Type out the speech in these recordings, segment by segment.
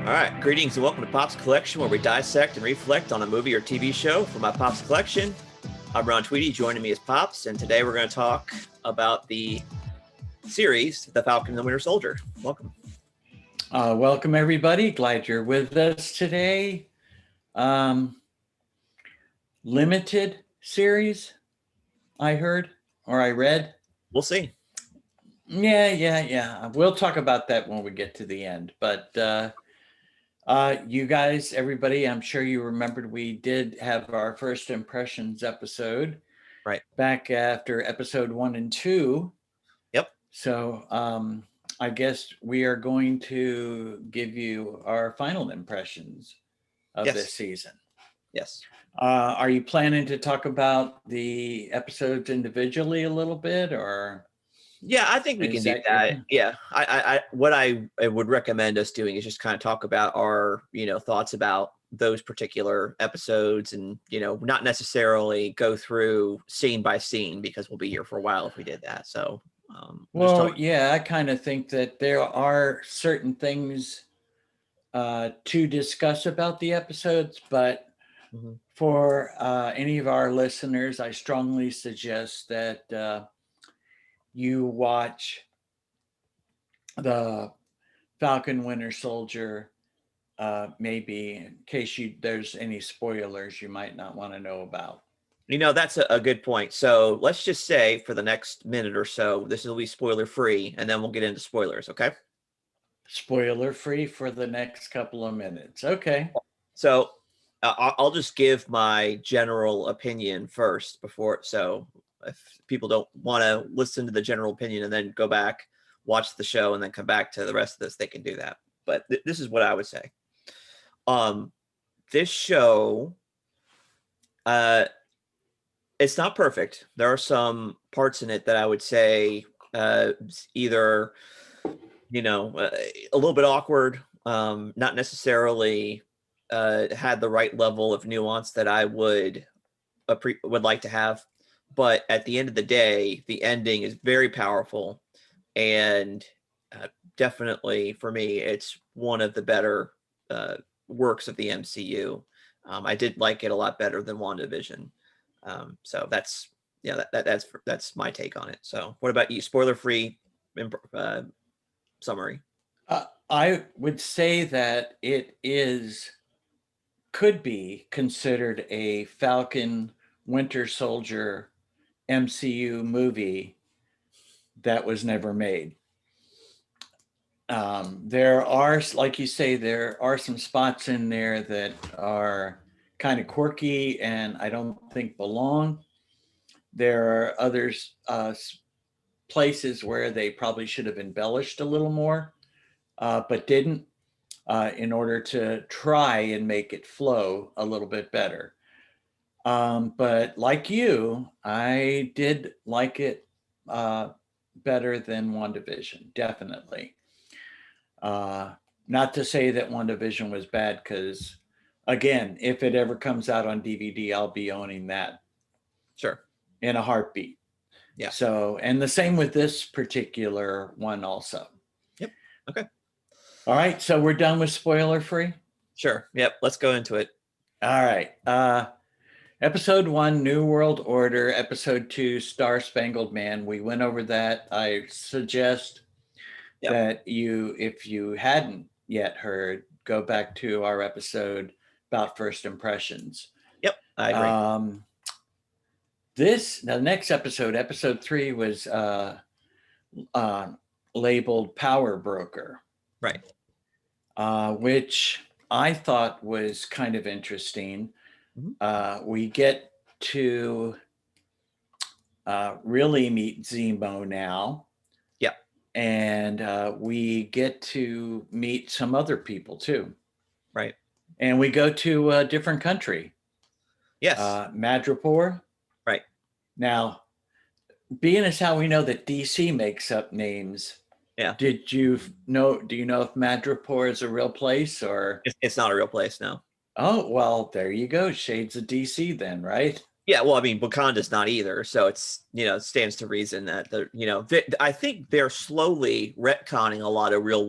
All right, greetings and welcome to Pop's Collection, where we dissect and reflect on a movie or TV show from my Pop's Collection. I'm Ron Tweedy, joining me is Pops, and today we're going to talk about the series, The Falcon and the Winter Soldier. Welcome. Welcome, everybody. Glad you're with us today. Limited series, I heard, or I read. We'll see. Yeah. We'll talk about that when we get to the end. But you guys, everybody, I'm sure you remembered we did have our first impressions episode. Right. Back after episode 1 and 2. Yep. So I guess we are going to give you our final impressions of this season. Yes. Are you planning to talk about the episodes individually a little bit, or? Yeah, I think we can do that. Yeah, what I would recommend us doing is just kind of talk about our, thoughts about those particular episodes, and not necessarily go through scene by scene, because we'll be here for a while if we did that. So, I kind of think that there are certain things to discuss about the episodes, but for any of our listeners, I strongly suggest that you watch the Falcon Winter Soldier, maybe in case there's any spoilers you might not want to know about. That's a good point. So let's just say for the next minute or so, this will be spoiler free, and then we'll get into spoilers. Okay. Spoiler free for the next couple of minutes. Okay. So I'll just give my general opinion first so if people don't want to listen to the general opinion and then go back, watch the show, and then come back to the rest of this, they can do that. But this is what I would say. This show, it's not perfect. There are some parts in it that I would say either, a little bit awkward, not necessarily had the right level of nuance that I would like to have. But at the end of the day, the ending is very powerful, and definitely for me, it's one of the better works of the MCU. I did like it a lot better than WandaVision. So that's my take on it. So what about you? Spoiler-free summary. I would say that it could be considered a Falcon Winter Soldier MCU movie that was never made. There are, like you say, there are some spots in there that are kind of quirky and I don't think belong. There are others, places where they probably should have embellished a little more, but didn't, in order to try and make it flow a little bit better. But like you, I did like it better than WandaVision, definitely. Not to say that WandaVision was bad, because again, if it ever comes out on DVD, I'll be owning that. Sure. In a heartbeat. Yeah. So, and the same with this particular one also. Yep. Okay. All right. So we're done with spoiler free? Sure. Yep. Let's go into it. All right. Episode 1, New World Order. Episode 2, Star Spangled Man. We went over that. I suggest that if you hadn't yet heard, go back to our episode about first impressions. Yep, I agree. The next episode 3, was labeled Power Broker. Right. Which I thought was kind of interesting. We get to really meet Zemo now. Yeah. And we get to meet some other people too. Right. And we go to a different country. Yes. Madripoor. Right. Now, being as how we know that DC makes up names. Yeah. Do you know if Madripoor is a real place, or? It's not a real place, no. Oh, well, there you go. Shades of DC then, right? Yeah, well, I mean, Wakanda's not either, so it's, it stands to reason that I think they're slowly retconning a lot of real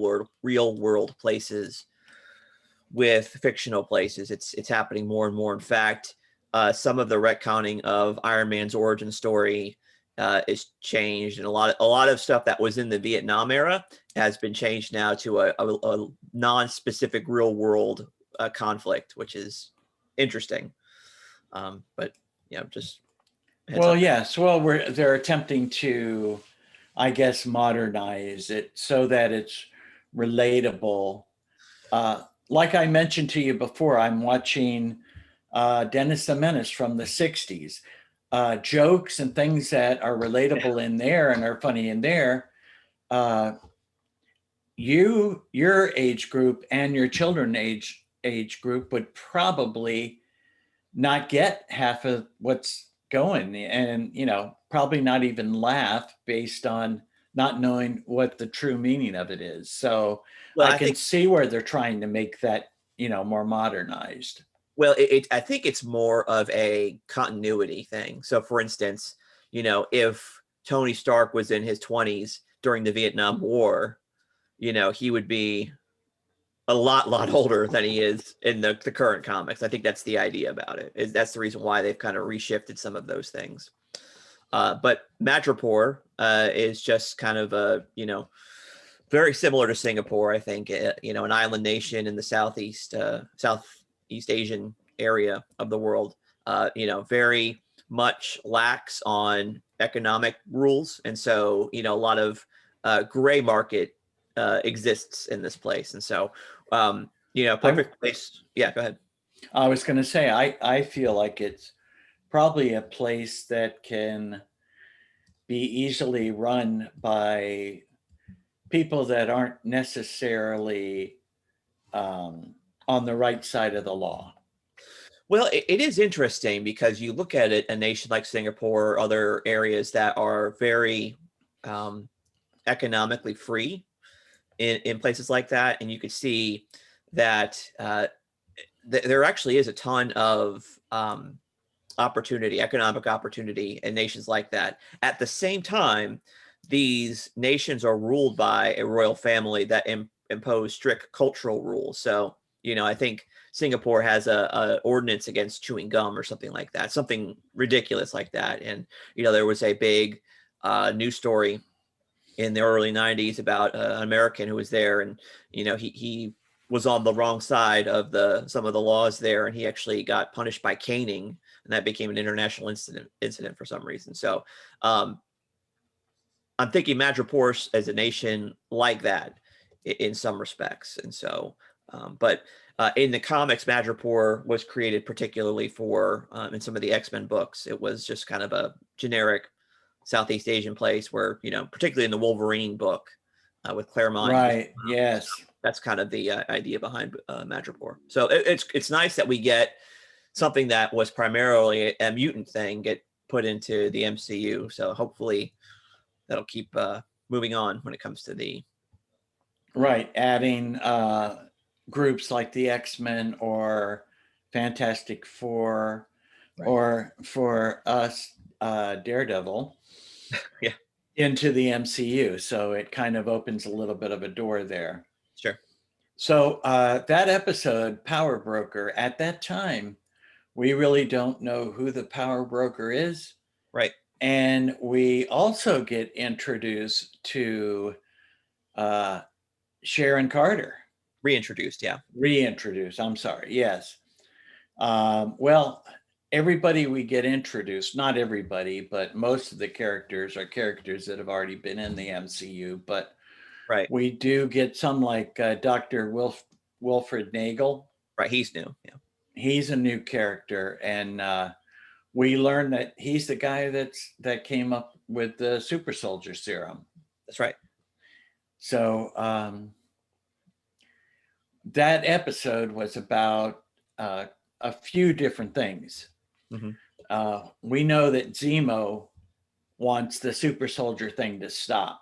world places with fictional places. It's happening more and more. In fact, some of the retconning of Iron Man's origin story is changed, and a lot of stuff that was in the Vietnam era has been changed now to a non-specific real world conflict, which is interesting. But just heads Well, up. yes. Well, they're attempting to, I guess, modernize it so that it's relatable. Like I mentioned to you before, I'm watching Dennis the Menace from the 60s. Jokes and things that are relatable in there and are funny in there. Uh, your age group and your children age group would probably not get half of what's going, and probably not even laugh based on not knowing what the true meaning of it is. So Well, I I can think see where they're trying to make that more modernized. I think it's more of a continuity thing. So, for instance, if Tony Stark was in his 20s during the Vietnam War, he would be a lot older than he is in the current comics. I think that's the idea about it. That's the reason why they've kind of reshifted some of those things. But Madripoor is just kind of very similar to Singapore. I think an island nation in the Southeast Asian area of the world. Very much lax on economic rules, and so a lot of gray market exists in this place, and so perfect place. Yeah, go ahead. I was going to say, I feel like it's probably a place that can be easily run by people that aren't necessarily on the right side of the law. Well, it is interesting because you look at it, a nation like Singapore or other areas that are very economically free in places like that, and you could see that there actually is a ton of economic opportunity in nations like that. At the same time, these nations are ruled by a royal family that impose strict cultural rules. So, I think Singapore has a ordinance against chewing gum or something like that, something ridiculous like that. And there was a big news story in the early 90s about an American who was there, and he was on the wrong side of some of the laws there, and he actually got punished by caning, and that became an international incident for some reason. So I'm thinking Madripoor as a nation like that in some respects, and so but in the comics, Madripoor was created particularly for in some of the X-Men books. It was just kind of a generic Southeast Asian place where, particularly in the Wolverine book with Claremont. Right. Yes. That's kind of the idea behind Madripoor. So it's nice that we get something that was primarily a mutant thing get put into the MCU. So hopefully that'll keep moving on when it comes to the right, adding groups like the X-Men or Fantastic Four, right. or for us, Daredevil, Yeah, into the MCU. So it kind of opens a little bit of a door there. sure. So that episode, Power Broker, at that time, we really don't know who the Power Broker is. Right. And we also get introduced to Sharon Carter. Reintroduced, yeah. Reintroduced, I'm sorry, yes. Well, everybody we get introduced, not everybody, but most of the characters are characters that have already been in the MCU. But Right. we do get some like Dr. Wilfred Nagel. Right, he's new. Yeah. He's a new character, and we learn that he's the guy that came up with the super soldier serum. That's right. So that episode was about a few different things. Mm-hmm. We know that Zemo wants the super soldier thing to stop.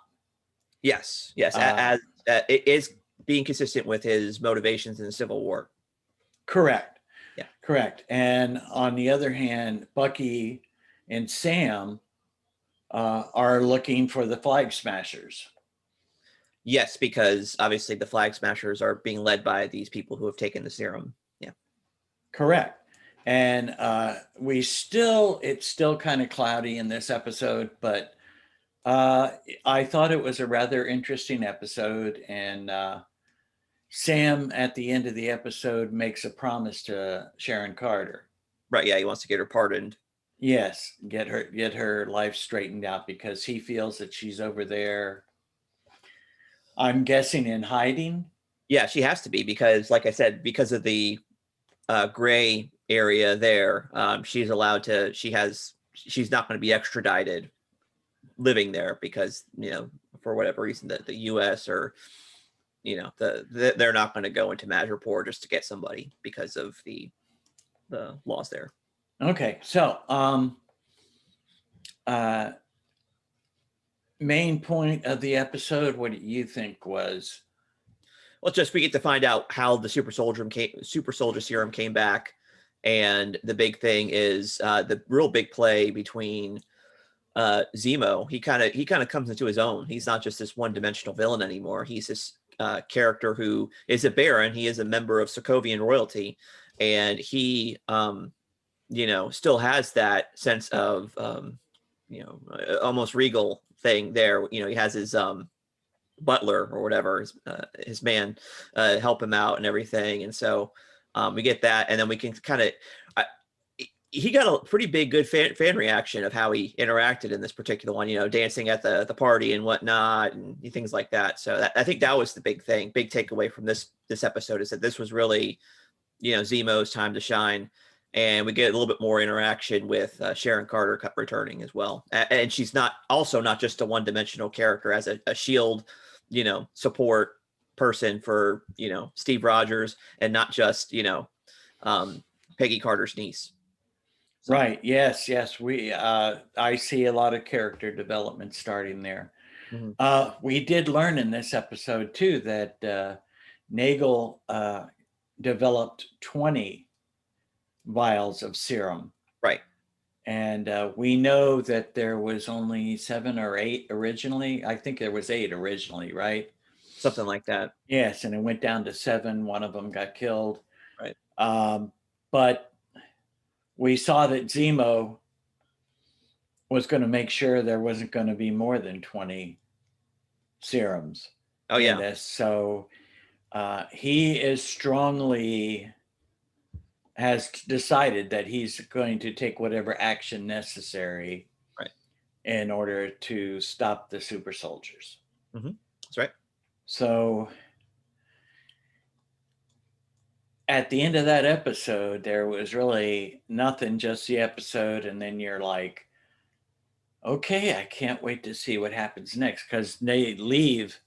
Yes. As it is being consistent with his motivations in the Civil War. Correct. Yeah. Correct. And on the other hand, Bucky and Sam are looking for the Flag Smashers. Yes, because obviously the Flag Smashers are being led by these people who have taken the serum. Yeah. Correct. And it's still kind of cloudy in this episode, but I thought it was a rather interesting episode. And Sam, at the end of the episode, makes a promise to Sharon Carter. Right. Yeah. He wants to get her pardoned. Yes, get her life straightened out because he feels that she's over there. I'm guessing in hiding. Yeah, she has to be because, like I said, because of the gray area there, she's allowed to. She's not going to be extradited living there because for whatever reason that the U.S. or they're not going to go into Madripoor just to get somebody because of the laws there. Okay, so main point of the episode, what do you think was? Well, just we get to find out how the super soldier serum came back, and the big thing is the real big play between Zemo. He kind of comes into his own. He's not just this one-dimensional villain anymore. He's this character who is a Baron. He is a member of Sokovian royalty, and he still has that sense of almost regal thing there. He has his butler or whatever, his man, help him out and everything. And so we get that, and then we can kind of he got a pretty big good fan reaction of how he interacted in this particular one, dancing at the party and whatnot and things like that. So I think that was the big takeaway from this episode, is that this was really Zemo's time to shine. And we get a little bit more interaction with Sharon Carter returning as well. And she's not just a one-dimensional character as a shield, support person for, Steve Rogers, and not just, Peggy Carter's niece. So. Right. Yes. I see a lot of character development starting there. Mm-hmm. We did learn in this episode too that Nagel developed 20 vials of serum. Right. And we know that there was only 7 or 8 originally. I think there was 8 originally, right? Something like that. Yes, and it went down to 7. One of them got killed. Right. But we saw that Zemo was going to make sure there wasn't going to be more than 20 serums. Oh, yeah. This. So he has decided that he's going to take whatever action necessary, right, in order to stop the super soldiers. Mm-hmm. That's right. So at the end of that episode, there was really nothing, just the episode. And then you're like, okay, I can't wait to see what happens next, because they leave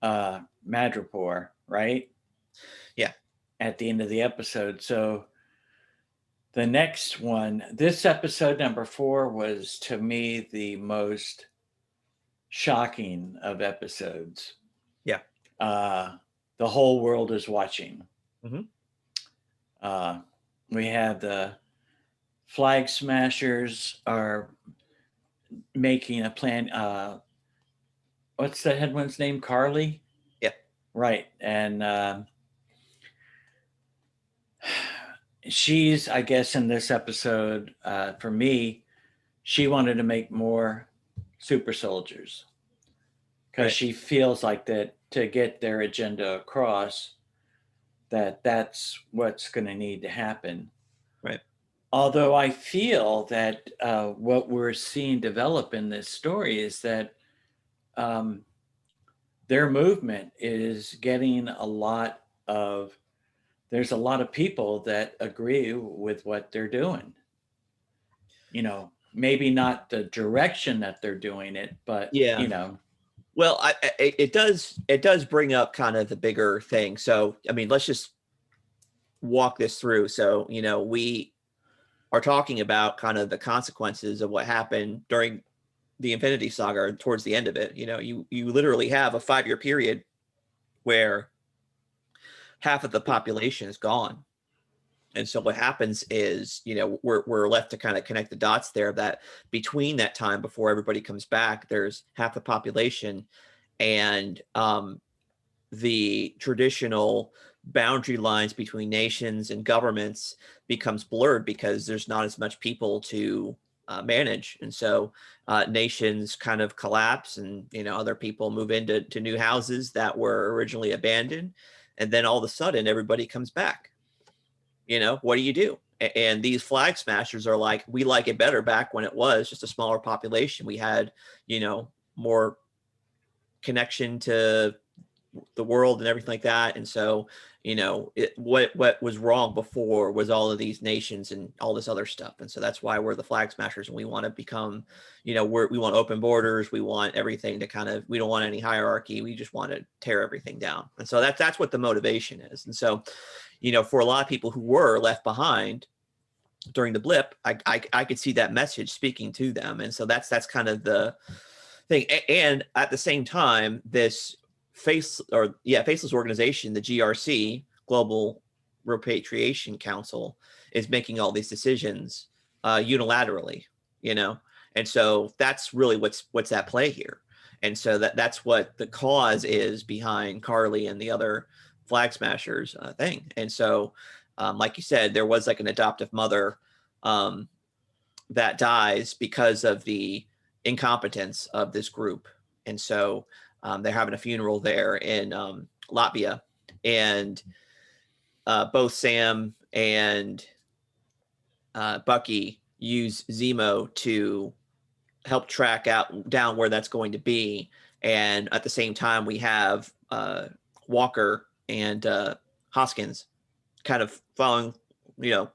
Madripoor, right? Yeah. At the end of the episode. So the next one, this episode number 4 was to me the most shocking of episodes. Yeah. The whole world is watching. Mm-hmm. We have the Flag Smashers are making a plan. What's the head one's name? Carly? Yeah. Right. And she's, I guess, in this episode, for me, she wanted to make more super soldiers, because she feels like that to get their agenda across, that's what's going to need to happen. Right. Although I feel that what we're seeing develop in this story is that their movement is getting there's a lot of people that agree with what they're doing. Maybe not the direction that they're doing it, but Well, it does bring up kind of the bigger thing. So, I mean, let's just walk this through. So, we are talking about kind of the consequences of what happened during the Infinity Saga towards the end of it. You literally have a 5-year period where half of the population is gone. And so what happens is, we're left to kind of connect the dots there, that between that time before everybody comes back, there's half the population. and the traditional boundary lines between nations and governments becomes blurred because there's not as much people to manage, and so nations kind of collapse, and other people move into new houses that were originally abandoned, and then all of a sudden everybody comes back. What do you do? And these flag smashers are like, we like it better back when it was just a smaller population. We had more connection to the world and everything like that. And so, what was wrong before was all of these nations and all this other stuff. And so that's why we're the flag smashers, and we want to become, we want open borders. We want everything to we don't want any hierarchy. We just want to tear everything down. And so that's what the motivation is. And so, for a lot of people who were left behind during the blip, I could see that message speaking to them. And so that's kind of the thing. And at the same time, this faceless organization, the GRC, Global Repatriation Council, is making all these decisions unilaterally, and so that's really what's at play here. And so that's what the cause is behind Carly and the other flag smashers thing. And so, like you said, there was like an adoptive mother that dies because of the incompetence of this group. And so they're having a funeral there in Latvia, and both Sam and Bucky use Zemo to help track down where that's going to be. And at the same time, we have Walker and Hoskins kind of following,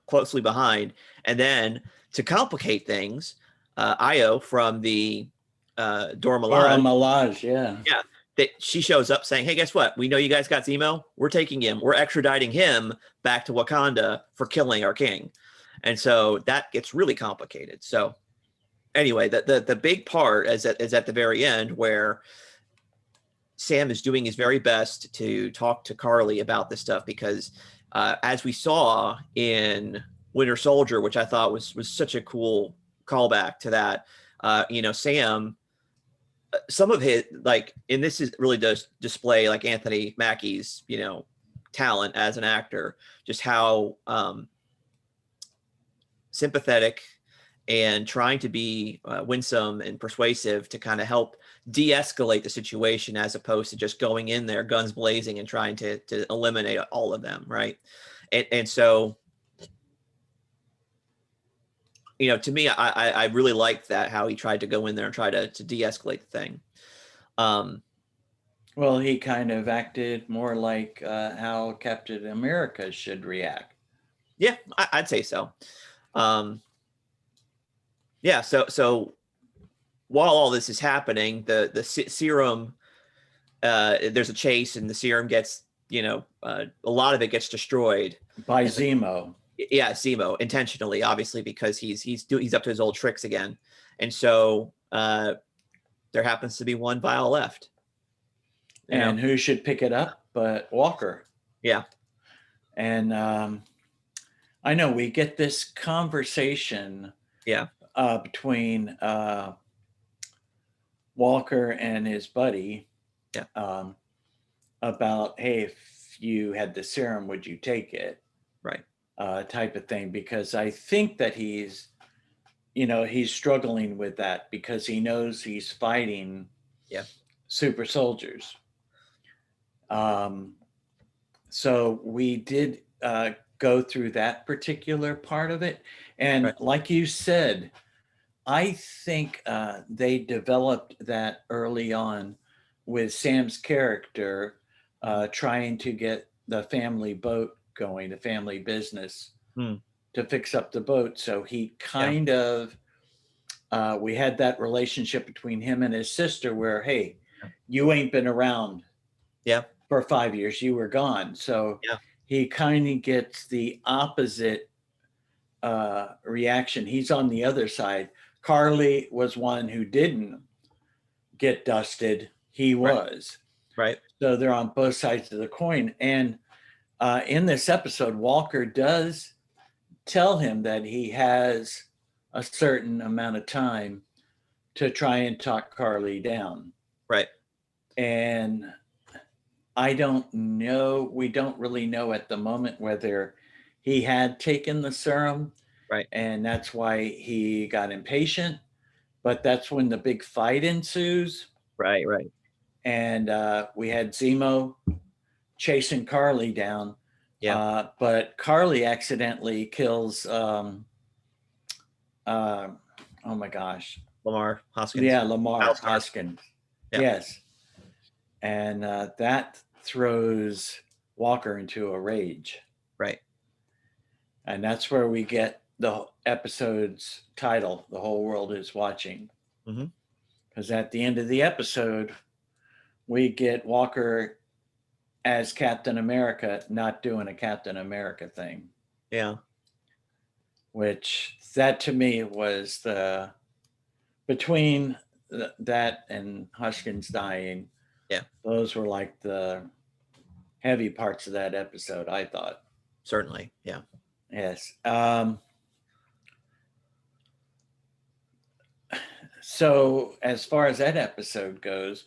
closely behind. And then to complicate things, Io from the Dora Milaje, yeah. Yeah, that she shows up saying, hey, guess what? We know you guys got Zemo. We're taking him. We're extraditing him back to Wakanda for killing our king. And so that gets really complicated. So anyway, the big part is at the very end, where Sam is doing his very best to talk to Carly about this stuff, because as we saw in Winter Soldier, which I thought was such a cool callback to that, Sam, some of his, and this is really does display like Anthony Mackie's, talent as an actor, just how sympathetic and trying to be winsome and persuasive to kind of help de-escalate the situation, as opposed to just going in there guns blazing and trying to eliminate all of them, right? And so, to me, I really liked that, how he tried to go in there and try to de-escalate the thing. Well, he kind of acted more like how Captain America should react. Yeah, I'd say so. Yeah, so while all this is happening, the serum, there's a chase, and the serum gets, a lot of it gets destroyed by Zemo. Yeah, Zemo, intentionally, obviously, because he's up to his old tricks again. And so there happens to be one vial left. And who should pick it up but Walker? Yeah. And I know we get this conversation between Walker and his buddy about, hey, if you had the serum, would you take it? Right. Type of thing, because I think that he's struggling with that, because he knows he's fighting super soldiers. So we did go through that particular part of it. And like you said, I think they developed that early on with Sam's character trying to get the family boat going, the family business, to fix up the boat. So he kind of, we had that relationship between him and his sister where, hey, you ain't been around for 5 years, you were gone. So he kind of gets the opposite reaction. He's on the other side. Carly was one who didn't get dusted. He was. Right. So they're on both sides of the coin. And in this episode, Walker does tell him that he has a certain amount of time to try and talk Carly down. Right. And I don't know, we don't really know at the moment whether he had taken the serum Right. and that's why he got impatient, but that's when the big fight ensues. Right. Right. And we had Zemo chasing Carly down, Yeah. but Carly accidentally kills, oh my gosh. Lamar Hoskins. Yeah, Lamar Battlestar. Hoskins. Yeah. Yes. And that throws Walker into a rage. Right. And that's where we get the episode's title, The Whole World is Watching. Mm-hmm. Because at the end of the episode, we get Walker as Captain America, not doing a Captain America thing. Yeah. Which that to me was the, between that and Hoskins dying, Yeah. those were like the heavy parts of that episode, I thought. Certainly. Yeah. Yes. So as far as that episode goes,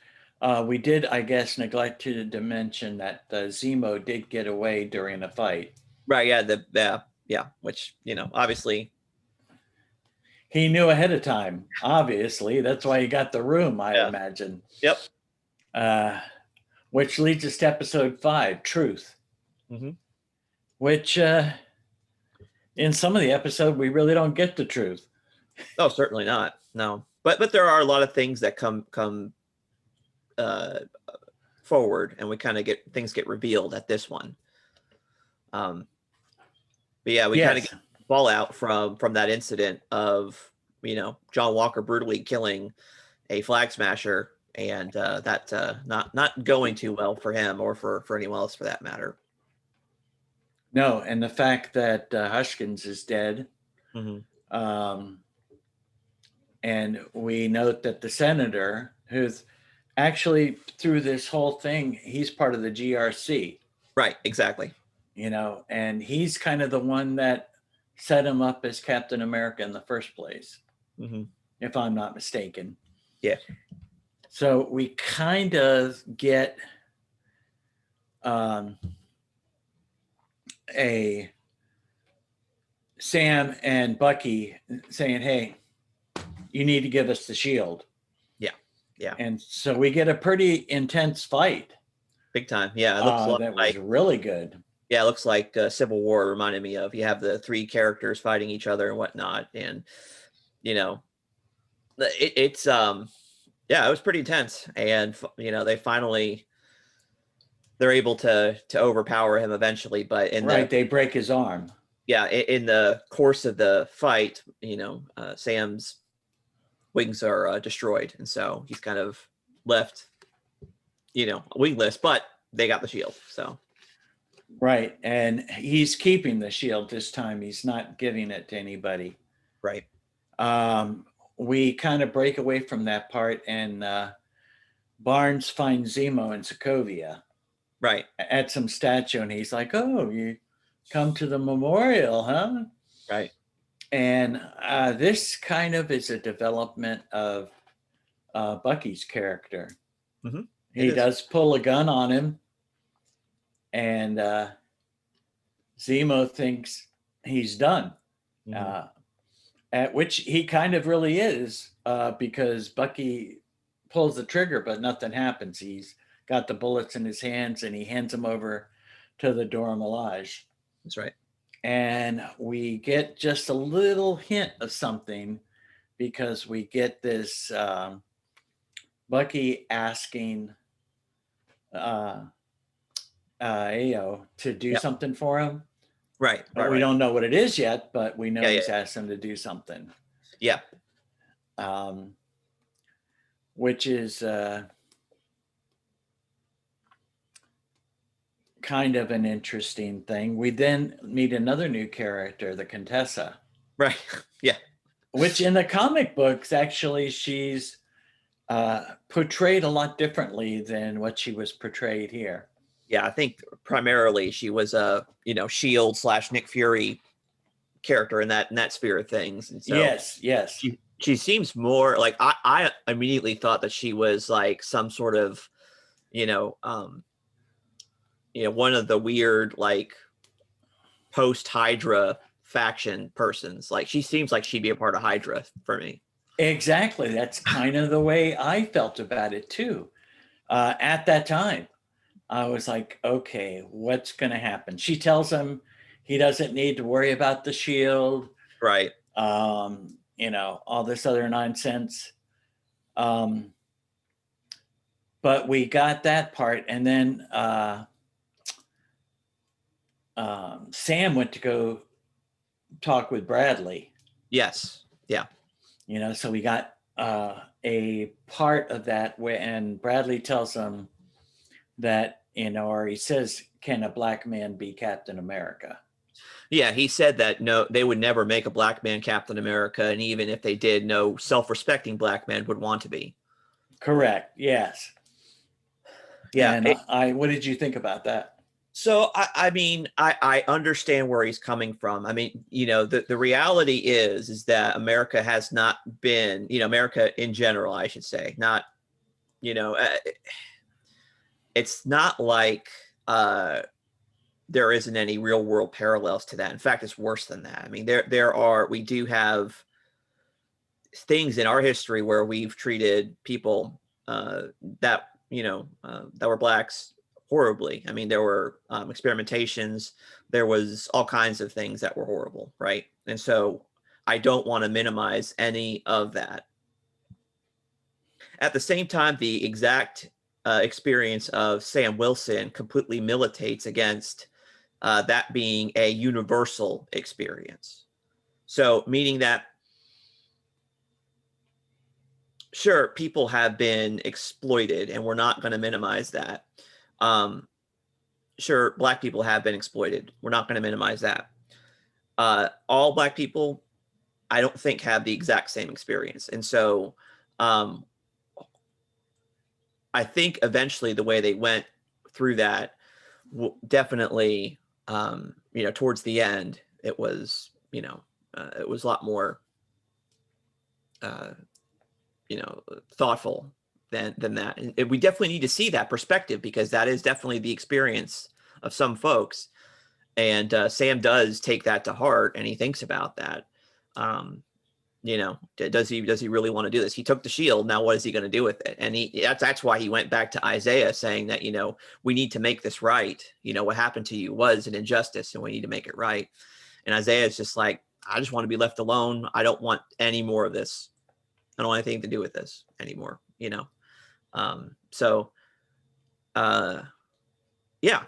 we did, I guess, neglect to mention that Zemo did get away during a fight. Right. Yeah. Yeah. Which, obviously. He knew ahead of time, obviously. That's why he got the room, I imagine. Yep. Which leads us to episode 5, Truth. Mm-hmm. Which in some of the episode, we really don't get the truth. Oh, certainly not. No. But there are a lot of things that come forward, and we kind of get revealed at this one. But yeah, we kind of get fallout from that incident of John Walker brutally killing a flag smasher, and that not going too well for him or for anyone else for that matter. No, and the fact that Hoskins is dead. Mm-hmm. And we note that the senator, who's actually through this whole thing, he's part of the GRC. Right, exactly. And he's kind of the one that set him up as Captain America in the first place, mm-hmm. if I'm not mistaken. Yeah. So we kind of get a Sam and Bucky saying, hey, you need to give us the shield. Yeah. And so we get a pretty intense fight. Big time. Yeah. It looks that was really good. Yeah. It looks like Civil War reminded me of. You have the 3 characters fighting each other and whatnot. And, it's, it was pretty intense. And, they're able to overpower him eventually. But they break his arm. Yeah. In the course of the fight, Sam's wings are destroyed, and so he's kind of left wingless, but they got the shield. So right, and he's keeping the shield this time. He's not giving it to anybody. Right. We kind of break away from that part, and Barnes finds Zemo in Sokovia, right, at some statue, and he's like, oh, you come to the memorial, huh? Right. And this kind of is a development of Bucky's character. Mm-hmm. He does pull a gun on him, and Zemo thinks he's done, Mm-hmm. At which he kind of really is, because Bucky pulls the trigger, but nothing happens. He's got the bullets in his hands, and he hands them over to the Dora Milaje. That's right. And we get just a little hint of something, because we get this Bucky asking Ao to do something for him. Right. We don't know what it is yet, but we know he's asked him to do something. Yeah. Which is kind of an interesting thing. We then meet another new character, the Contessa. Right. Yeah. Which in the comic books, actually, she's portrayed a lot differently than what she was portrayed here. Yeah, I think primarily she was a Shield / Nick Fury character in that sphere of things. And so yes. She seems more like I immediately thought that she was like some sort of you know, one of the weird like post Hydra faction persons. Like she seems like she'd be a part of Hydra for me. Exactly. That's kind of the way I felt about it too. At that time, I was like, okay, what's going to happen? She tells him he doesn't need to worry about the shield, Right. all this other nonsense. Um, but we got that part. And then Sam went to go talk with Bradley. Yes. Yeah. So we got a part of that and Bradley tells him that, or he says, can a black man be Captain America? Yeah, he said that no, they would never make a black man Captain America, and even if they did, no self-respecting black man would want to be. Correct. Yes. Yeah. And what did you think about that? So I mean, I understand where he's coming from. I mean, the reality is that America has not been, America in general, I should say, not, it's not like there isn't any real world parallels to that. In fact, it's worse than that. I mean, we do have things in our history where we've treated people that that were blacks horribly. I mean, there were experimentations, there was all kinds of things that were horrible, right? And so I don't want to minimize any of that. At the same time, the exact experience of Sam Wilson completely militates against that being a universal experience. So meaning that sure, people have been exploited, and we're not going to minimize that. Sure, black people have been exploited. We're not going to minimize that. All black people, I don't think, have the exact same experience. And so I think eventually the way they went through that definitely, towards the end, it was, it was a lot more, thoughtful than that. And we definitely need to see that perspective because that is definitely the experience of some folks. And Sam does take that to heart, and he thinks about that. Does he really want to do this? He took the shield. Now what is he going to do with it? And that's why he went back to Isaiah saying that, we need to make this right. What happened to you was an injustice and we need to make it right. And Isaiah is just like, I just want to be left alone. I don't want any more of this. I don't want anything to do with this anymore, So, yeah,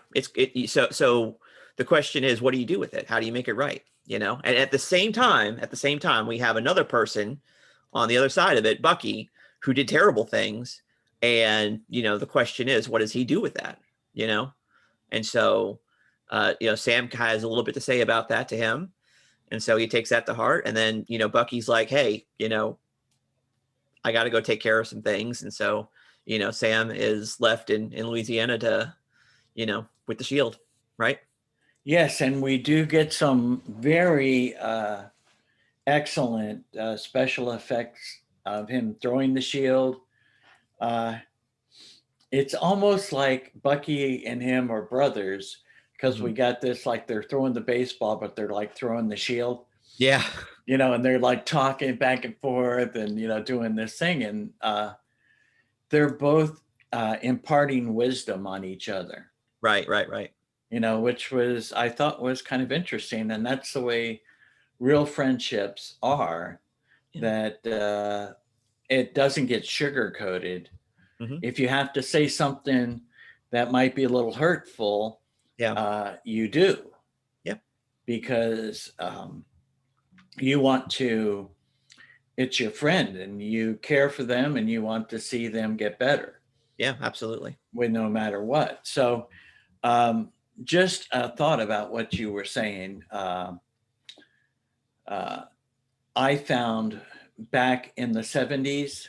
so the question is, what do you do with it? How do you make it right? And at the same time, we have another person on the other side of it, Bucky, who did terrible things. And, the question is, what does he do with that? And so, Sam has a little bit to say about that to him. And so he takes that to heart. And then, Bucky's like, hey, I got to go take care of some things. And so, Sam is left in Louisiana to, with the shield, right? Yes, and we do get some very excellent special effects of him throwing the shield. It's almost like Bucky and him are brothers because we got this like they're throwing the baseball, but they're like throwing the shield. Yeah. And they're like talking back and forth and, doing this thing. And they're both imparting wisdom on each other. Right. Which I thought was kind of interesting. And that's the way real friendships are, that it doesn't get sugar coated. Mm-hmm. If you have to say something that might be a little hurtful, you do. Yep. Because you want to, it's your friend and you care for them and you want to see them get better. Yeah, absolutely. With no matter what. So just a thought about what you were saying. I found back in the 70s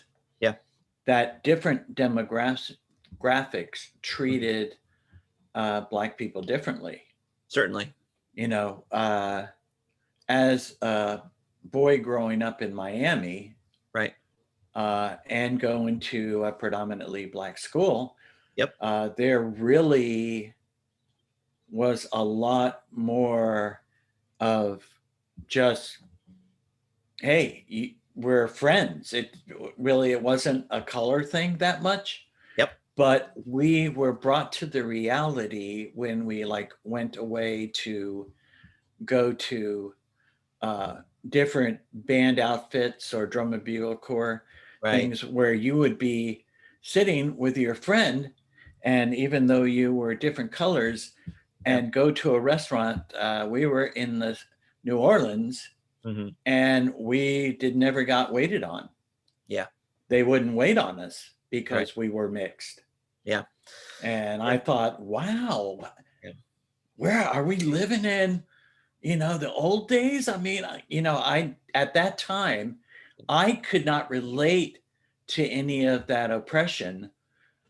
that different demographics treated Black people differently. Certainly. As a boy growing up in Miami, right, and going to a predominantly Black school, Yep. There really was a lot more of just, hey, we're friends. It wasn't a color thing that much, Yep. but we were brought to the reality when we like went away to go to uh, different band outfits or drum and bugle corps Right. things, where you would be sitting with your friend, and even though you were different colors, Yeah. and go to a restaurant. We were in the New Orleans, Hmm. and we did never got waited on. Yeah. They wouldn't wait on us Right. because we were mixed. Yeah. And Yeah. I thought, wow, Yeah. where are we living in? The old days. I mean, I at that time, I could not relate to any of that oppression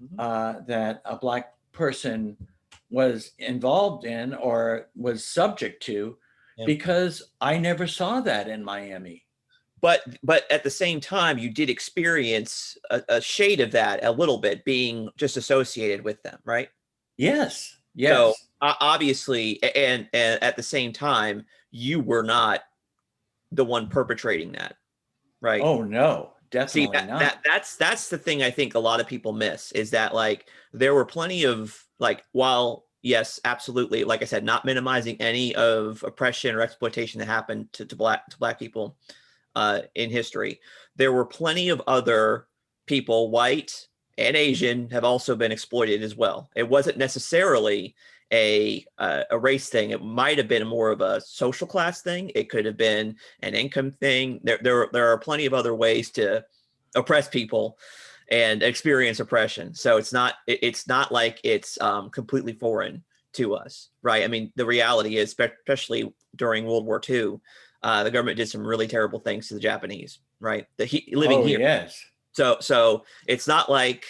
Mhm. that a Black person was involved in or was subject to, Yeah. because I never saw that in Miami. But at the same time, you did experience a shade of that a little bit, being just associated with them, right? Yes, So yes. obviously, and at the same time, you were not the one perpetrating that, right? Oh, no, See, definitely not. that's the thing I think a lot of people miss, is that like there were plenty of, like, while yes, absolutely, like I said, not minimizing any of oppression or exploitation that happened to black people in history, there were plenty of other people, white and Asian, have also been exploited as well. It wasn't necessarily a race thing. It might have been more of a social class thing. It could have been an income thing. There are plenty of other ways to oppress people and experience oppression. So it's not like it's completely foreign to us, right? I mean, the reality is, especially during World War II, the government did some really terrible things to the Japanese, right? Living Oh, here. yes. So it's not like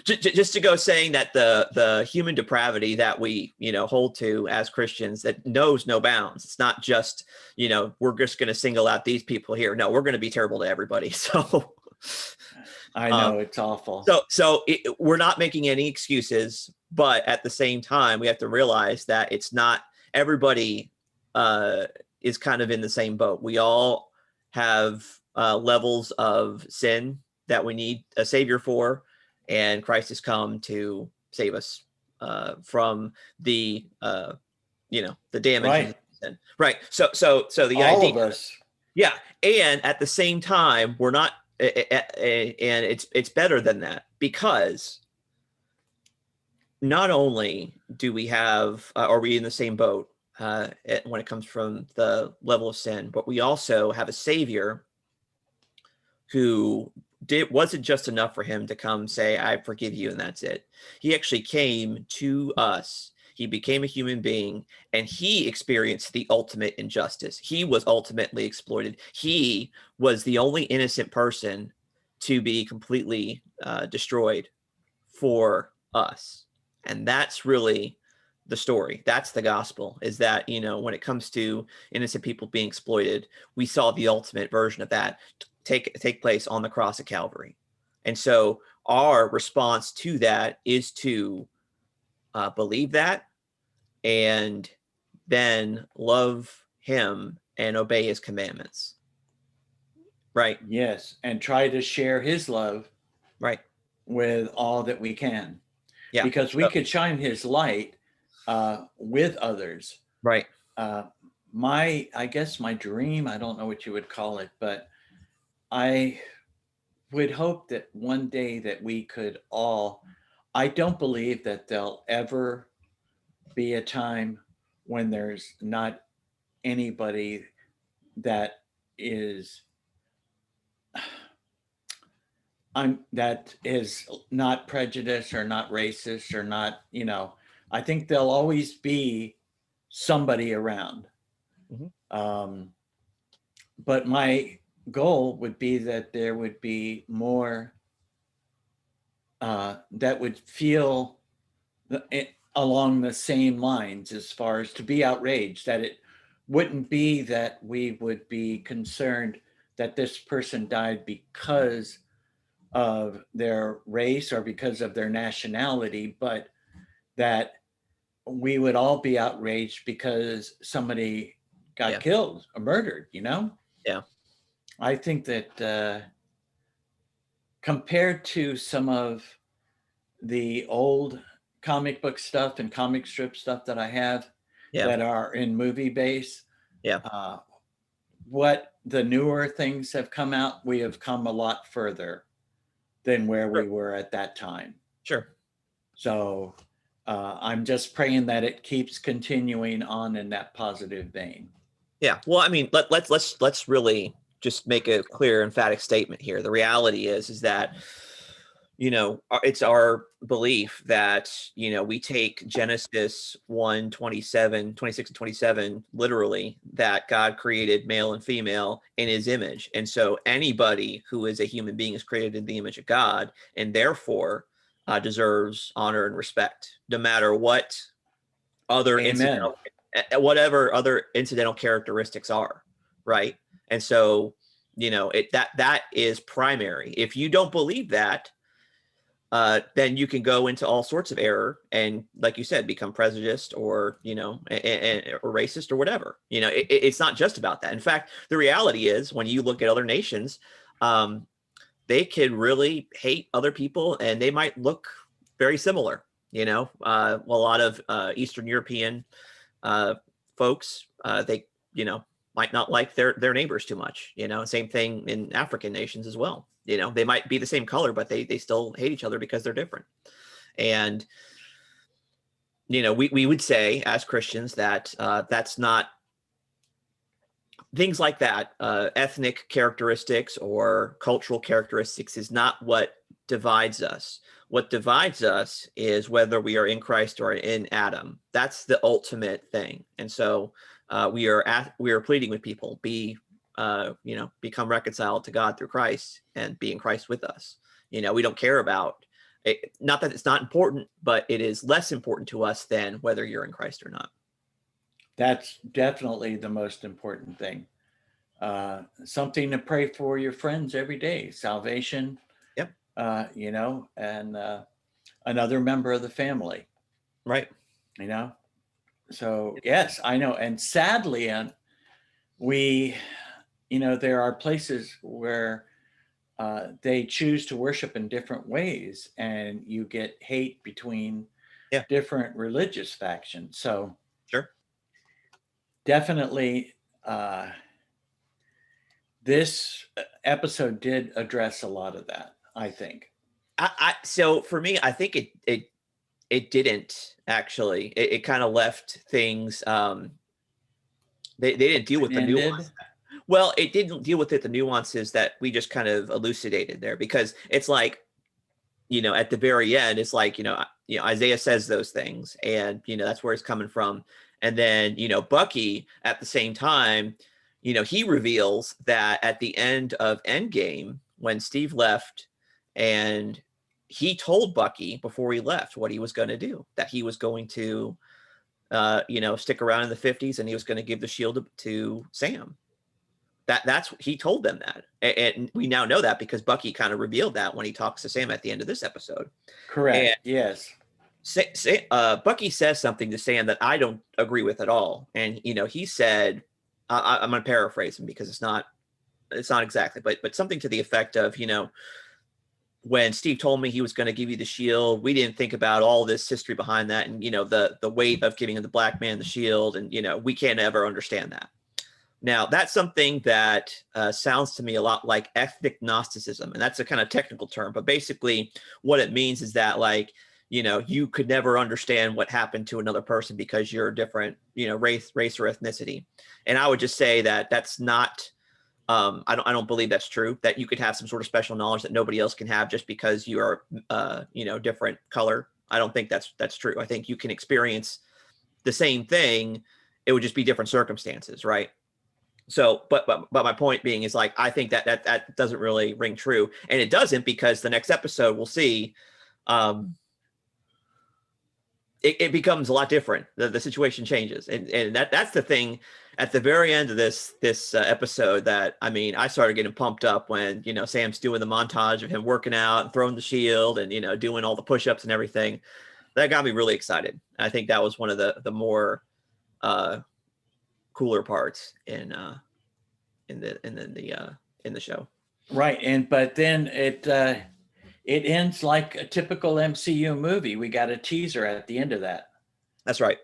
just to go saying that the human depravity that we hold to as Christians, that knows no bounds. It's not just we're just going to single out these people here. No, we're going to be terrible to everybody. So I um, know, it's awful. we're not making any excuses, but at the same time, we have to realize that it's not everybody is kind of in the same boat. We all have levels of sin that we need a savior for, and Christ has come to save us from the damages Right. of sin. Right. So the All idea, of us. yeah, and at the same time, we're not, and it's better than that, because not only do we have, are we in the same boat when it comes from the level of sin, but we also have a savior who wasn't just enough for him to come say, I forgive you, and that's it. He actually came to us. He became a human being, and he experienced the ultimate injustice. He was ultimately exploited. He was the only innocent person to be completely destroyed for us. And that's really the story. That's the gospel, is that, when it comes to innocent people being exploited, we saw the ultimate version of that take place on the cross of Calvary. And so our response to that is to believe that, and then love him and obey his commandments. Right. Yes. And try to share his love Right. with all that we can, Yeah. because we So, could shine his light with others. right. Uh, I guess my dream, I don't know what you would call it, but I would hope that one day that we could all, I don't believe that there'll ever be a time when there's not anybody that is that is not prejudiced or not racist or not, I think there'll always be somebody around. Mhm. Um, but my goal would be that there would be more that would feel along the same lines, as far as to be outraged, that it wouldn't be that we would be concerned that this person died because of their race or because of their nationality, but that we would all be outraged because somebody got Yeah. killed or murdered, you know? Yeah. I think that compared to some of the old comic book stuff and comic strip stuff that I have Yeah. that are in movie base, Yeah. uh, what the newer things have come out, we have come a lot further than where Sure. we were at that time. Sure. So I'm just praying that it keeps continuing on in that positive vein. Yeah. Well, I mean, let's really just make a clear, emphatic statement here. The reality is that, it's our belief that, we take Genesis 1:27, 26 and 27 literally, that God created male and female in his image. And so anybody who is a human being is created in the image of God, and therefore deserves honor and respect, no matter what other Amen. whatever other incidental characteristics are, right? And so, that is primary. If you don't believe that, then you can go into all sorts of error and, like you said, become prejudiced or, or racist or whatever. It's not just about that. In fact, the reality is when you look at other nations, they can really hate other people and they might look very similar. A lot of Eastern European folks, they, might not like their neighbors too much. Same thing in African nations as well. They might be the same color, but they still hate each other because they're different. And, we would say as Christians that that's not things like that. Ethnic characteristics or cultural characteristics is not what divides us. What divides us is whether we are in Christ or in Adam. That's the ultimate thing. And so we are pleading with people, become reconciled to God through Christ and be in Christ with us. We don't care about it, not that it's not important, but it is less important to us than whether you're in Christ or not. That's definitely the most important thing. Something to pray for your friends every day, salvation, Yep. And another member of the family, Right. So yes, I know. And sadly, we, there are places where they choose to worship in different ways and you get hate between Yeah. different religious factions. So Sure. definitely this episode did address a lot of that, I think. So for me, I think it didn't actually. It kind of left things. They didn't deal with the nuance. Well, it didn't deal with the nuances that we just kind of elucidated there, because it's like, at the very end, it's like, Isaiah says those things, and that's where it's coming from. And then Bucky at the same time, he reveals that at the end of Endgame, when Steve left, and he told Bucky before he left what he was going to do, that he was going to stick around in the 50s and he was going to give the shield to Sam. That's he told them that, and we now know that because Bucky kind of revealed that when he talks to Sam at the end of this episode. Correct. And yes. Bucky says something to Sam that I don't agree with at all, and he said, I'm going to paraphrase him because it's not exactly, but something to the effect of, when Steve told me he was going to give you the shield, we didn't think about all this history behind that, and the weight of giving the black man the shield, and we can't ever understand that. Now, that's something that sounds to me a lot like ethnic Gnosticism, and that's a kind of technical term, but basically what it means is that, like, you could never understand what happened to another person because you're a different, race or ethnicity. And I would just say that that's not, I don't believe that's true, that you could have some sort of special knowledge that nobody else can have just because you are, different color. I don't think that's true. I think you can experience the same thing. It would just be different circumstances, right? So, but my point being is, like, I think that doesn't really ring true, and it doesn't, because the next episode we'll see, it becomes a lot different. The situation changes, and that's the thing at the very end of this episode that, I mean, I started getting pumped up when, you know, Sam's doing the montage of him working out and throwing the shield and, you know, doing all the push-ups and everything. That got me really excited. I think that was one of the more cooler parts in the show. Right, but then it ends like a typical MCU movie. We got a teaser at the end of that. That's right.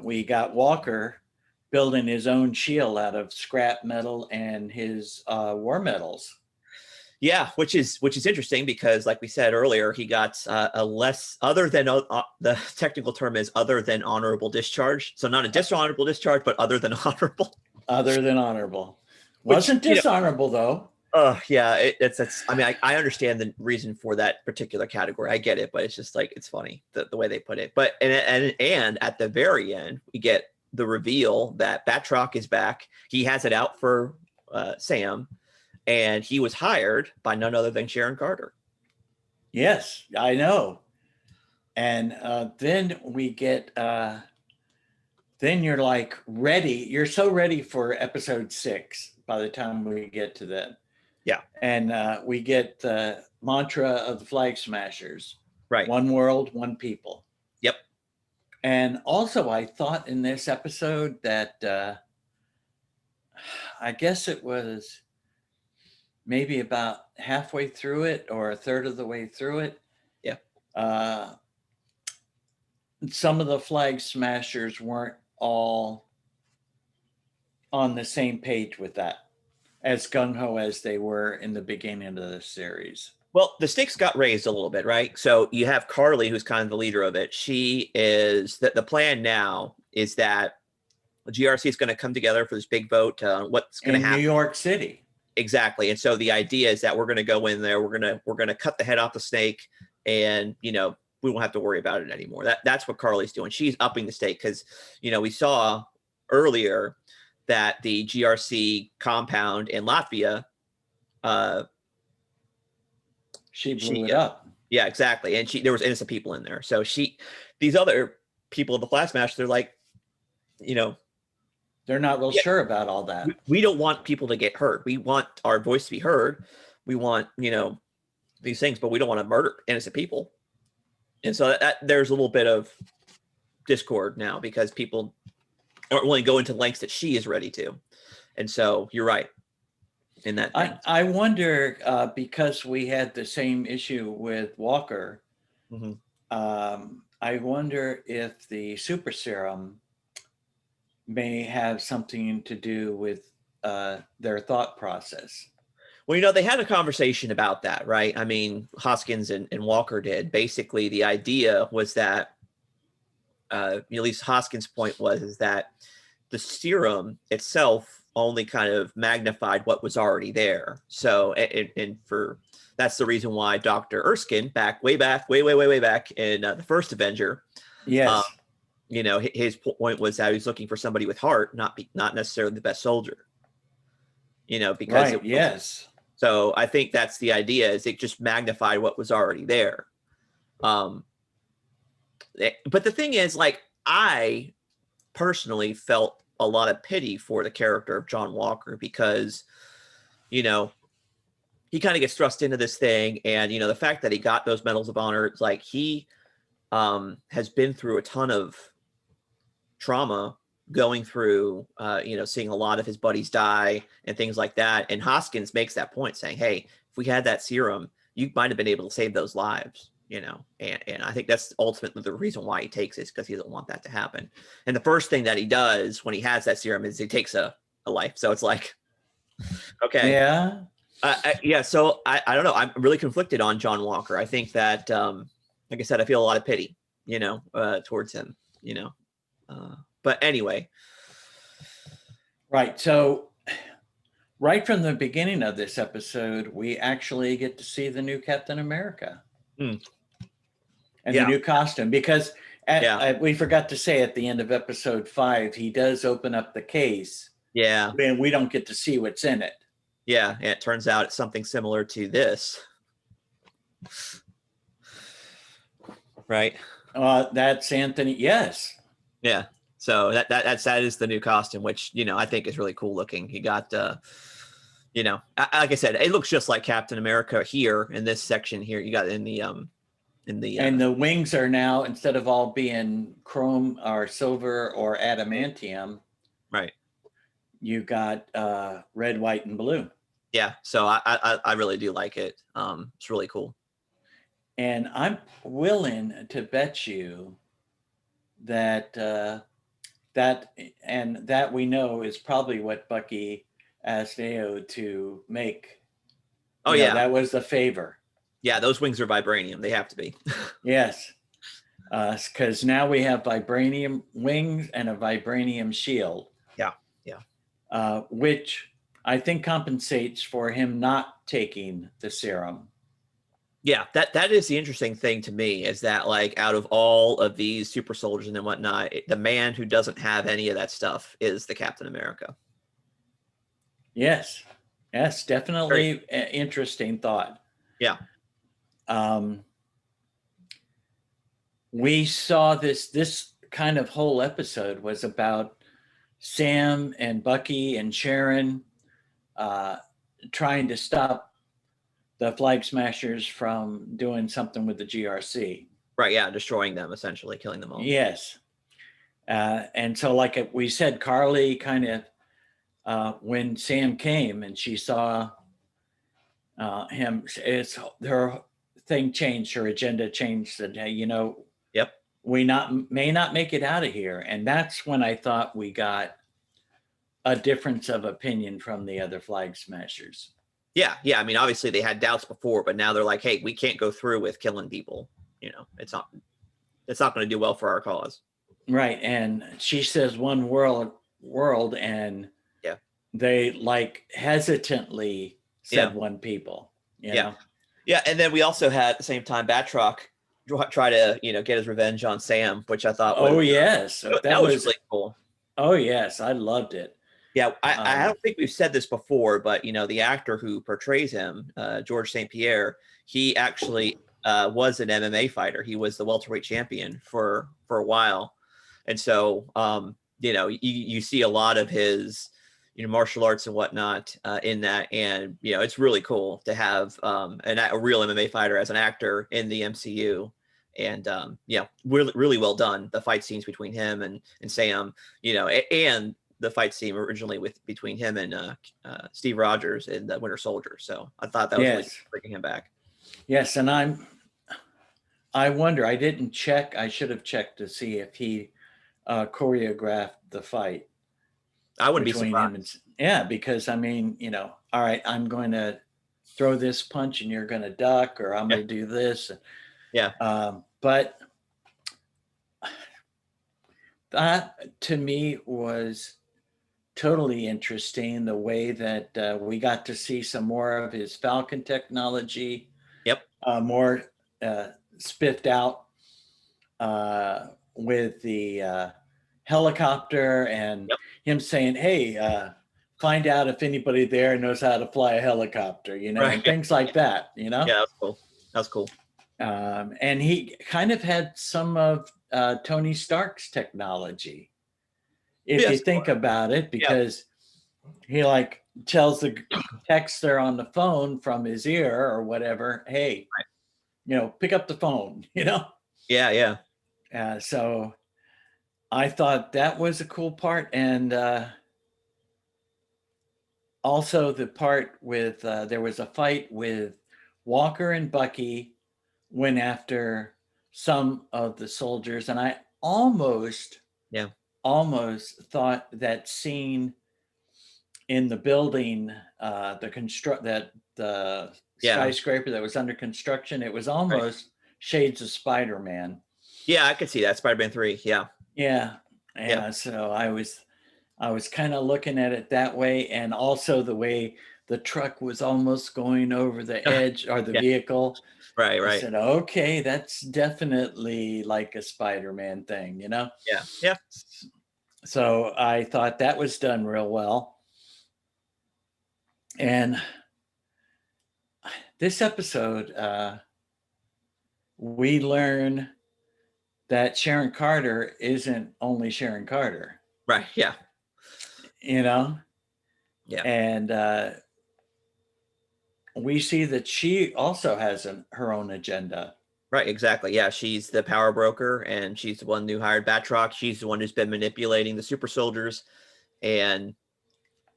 We got Walker building his own shield out of scrap metal and his war medals. Yeah, which is interesting because, like we said earlier, he got a less, other than the technical term is other than honorable discharge. So not a dishonorable discharge, but other than honorable. Other than honorable. Wasn't dishonorable, though. Yeah, it's I mean, I understand the reason for that particular category. I get it, but it's just like, it's funny the way they put it. But and at the very end, we get the reveal that Batroc is back. He has it out for Sam, and he was hired by none other than Sharon Carter. Yes, I know. And then we get then you're like ready. You're so ready for episode 6 by the time we get to that. Yeah. And we get the mantra of the Flag Smashers. Right. One world, one people. Yep. And also I thought in this episode that I guess it was maybe about halfway through it or a third of the way through it. Yeah. Some of the Flag Smashers weren't all on the same page with that, as gung-ho as they were in the beginning of the series. Well, the stakes got raised a little bit, right? So you have Carly, who's kind of the leader of it. She is that the plan now is that the GRC is going to come together for this big vote on what's going to happen in New York City. Exactly. And so the idea is that we're going to go in there, we're going to cut the head off the snake, and, you know, we won't have to worry about it anymore. That's what Carly's doing. She's upping the stake because, you know, we saw earlier that the GRC compound in Latvia, she blew it up. Yeah, exactly. And there was innocent people in there. So these other people, the Flag Smash, they're like, you know, they're not real sure about all that. We don't want people to get hurt. We want our voice to be heard. We want, you know, these things, but we don't want to murder innocent people. And so there's a little bit of discord now because people aren't willing to go into lengths that she is ready to. And so you're right in that. I wonder, because we had the same issue with Walker, mm-hmm. I wonder if the super serum may have something to do with their thought process. Well, you know, they had a conversation about that, right? I mean, Hoskins and Walker did. Basically, the idea was that, at least Hoskins' point is that the serum itself only kind of magnified what was already there. So, and that's the reason why Dr. Erskine, way back in the first Avenger, yes, you know, his point was that he was looking for somebody with heart, not necessarily the best soldier. You know, because yes. So I think that's the idea, is it just magnified what was already there. But the thing is, like, I personally felt a lot of pity for the character of John Walker because, you know, he kind of gets thrust into this thing. And, you know, the fact that he got those medals of honor, it's like he has been through a ton of trauma, going through, you know, seeing a lot of his buddies die and things like that. And Hoskins makes that point saying, hey, if we had that serum, you might have been able to save those lives, you know, and I think that's ultimately the reason why he takes it, because he doesn't want that to happen. And the first thing that he does when he has that serum is he takes a life. So it's like, okay. Yeah. Yeah. So I don't know. I'm really conflicted on John Walker. I think that, like I said, I feel a lot of pity, you know, towards him, you know, but anyway. Right. So right from the beginning of this episode, we actually get to see the new Captain America and the new costume, because we forgot to say at the end of episode 5, he does open up the case. Yeah. And we don't get to see what's in it. Yeah. And it turns out it's something similar to this. Right. That's Anthony. Yes. Yeah. So that is the new costume, which, I think is really cool looking. He got like I said, it looks just like Captain America here in this section here. You got And the wings are now, instead of all being chrome or silver or adamantium, right. you got red, white, and blue. Yeah. So I really do like it. It's really cool. And I'm willing to bet you that that we know is probably what Bucky asked Ao to make. Oh yeah. That was the favor. Yeah, those wings are vibranium. They have to be. Yes. Because now we have vibranium wings and a vibranium shield. Yeah. Yeah. Which I think compensates for him not taking the serum. Yeah, that is the interesting thing to me, is that, like, out of all of these super soldiers and whatnot, the man who doesn't have any of that stuff is the Captain America. Yes. Yes, definitely an interesting thought. Yeah. We saw this kind of whole episode was about Sam and Bucky and Sharon trying to stop the Flag Smashers from doing something with the GRC. Right. Yeah. Destroying them, essentially killing them all. Yes. And so, like we said, Carly kind of, when Sam came and she saw him, it's her thing changed, her agenda changed, that, Yep. we may not make it out of here. And that's when I thought we got a difference of opinion from the other Flag Smashers. Yeah. Yeah. I mean, obviously they had doubts before, but now they're like, hey, we can't go through with killing people. It's not going to do well for our cause. Right. And she says one world, and yeah, they like hesitantly said one people. You know? Yeah. And then we also had at the same time Batroc try to get his revenge on Sam, which I thought was that was really cool. Oh yes, I loved it. Yeah, I don't think we've said this before, but the actor who portrays him, George St. Pierre, he actually was an MMA fighter. He was the welterweight champion for a while, and so you see a lot of his martial arts and whatnot in that, and it's really cool to have a real MMA fighter as an actor in the MCU. And really, really well done. The fight scenes between him and Sam, and the fight scene originally between him and Steve Rogers in the Winter Soldier. So I thought that was really bringing him back. Yes, and I wonder. I didn't check. I should have checked to see if he choreographed the fight. I wouldn't be surprised. Because I mean, all right, I'm going to throw this punch and you're going to duck, or I'm going to do this. Yeah. But that to me was totally interesting, the way that we got to see some more of his Falcon technology. Yep. More spiffed out with the helicopter, and him saying, hey, find out if anybody there knows how to fly a helicopter, and things like that, Yeah, that's cool. That's cool. And he kind of had some of Tony Stark's technology, if you think about it, because he like tells the texter on the phone from his ear or whatever, hey, pick up the phone, Yeah. So I thought that was a cool part. And also the part with there was a fight with Walker and Bucky went after some of the soldiers, and I almost thought that scene in the building, the skyscraper that was under construction, it was almost shades of Spider-Man. Yeah, I could see that. Spider-Man 3. Yeah. So I was kind of looking at it that way, and also the way the truck was almost going over the edge, or the vehicle. Right. I said, okay, that's definitely like a Spider-Man thing, Yeah. So I thought that was done real well. And this episode, we learn that Sharon Carter isn't only Sharon Carter, Right. Yeah. you know? Yeah. And we see that she also has her own agenda. Right. Exactly. Yeah. She's the power broker, and she's the one who hired Batroc. She's the one who's been manipulating the super soldiers, and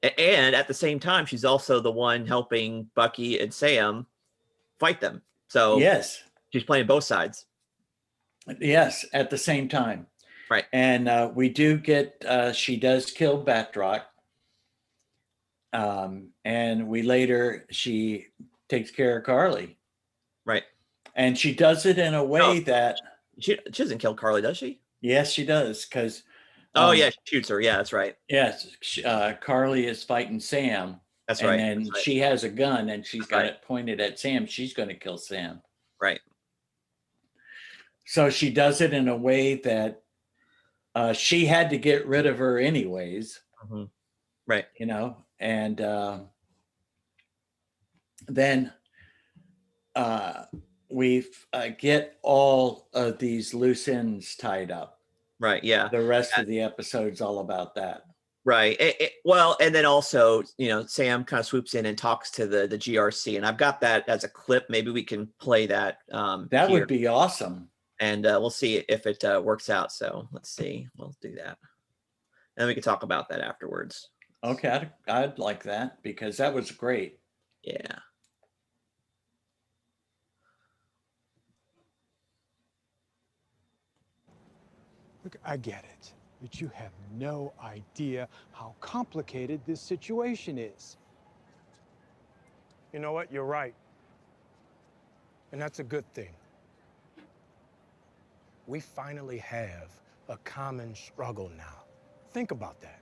at the same time, she's also the one helping Bucky and Sam fight them. So Yes. she's playing both sides. Yes, at the same time. Right. And we do get, she does kill Batroc. And she takes care of Carly. Right. And she does it in a way that. She doesn't kill Carly, does she? Yes, she does. Because. Oh, yeah, she shoots her. Yeah, that's right. Yes, Carly is fighting Sam. That's right. And then she has a gun and she's got right. it pointed at Sam. She's going to kill Sam. Right. So she does it in a way that she had to get rid of her anyways. Mm-hmm. Right. You know, and then we get all of these loose ends tied up. Right. Yeah. The rest of the episode's all about that. Right. Well, and then also, Sam kind of swoops in and talks to the GRC, and I've got that as a clip. Maybe we can play that. That would be awesome. And we'll see if it works out. So let's see. We'll do that. And we can talk about that afterwards. Okay. I'd like that because that was great. Yeah. Look, I get it, but you have no idea how complicated this situation is. You know what? You're right. And that's a good thing. We finally have a common struggle now. Think about that.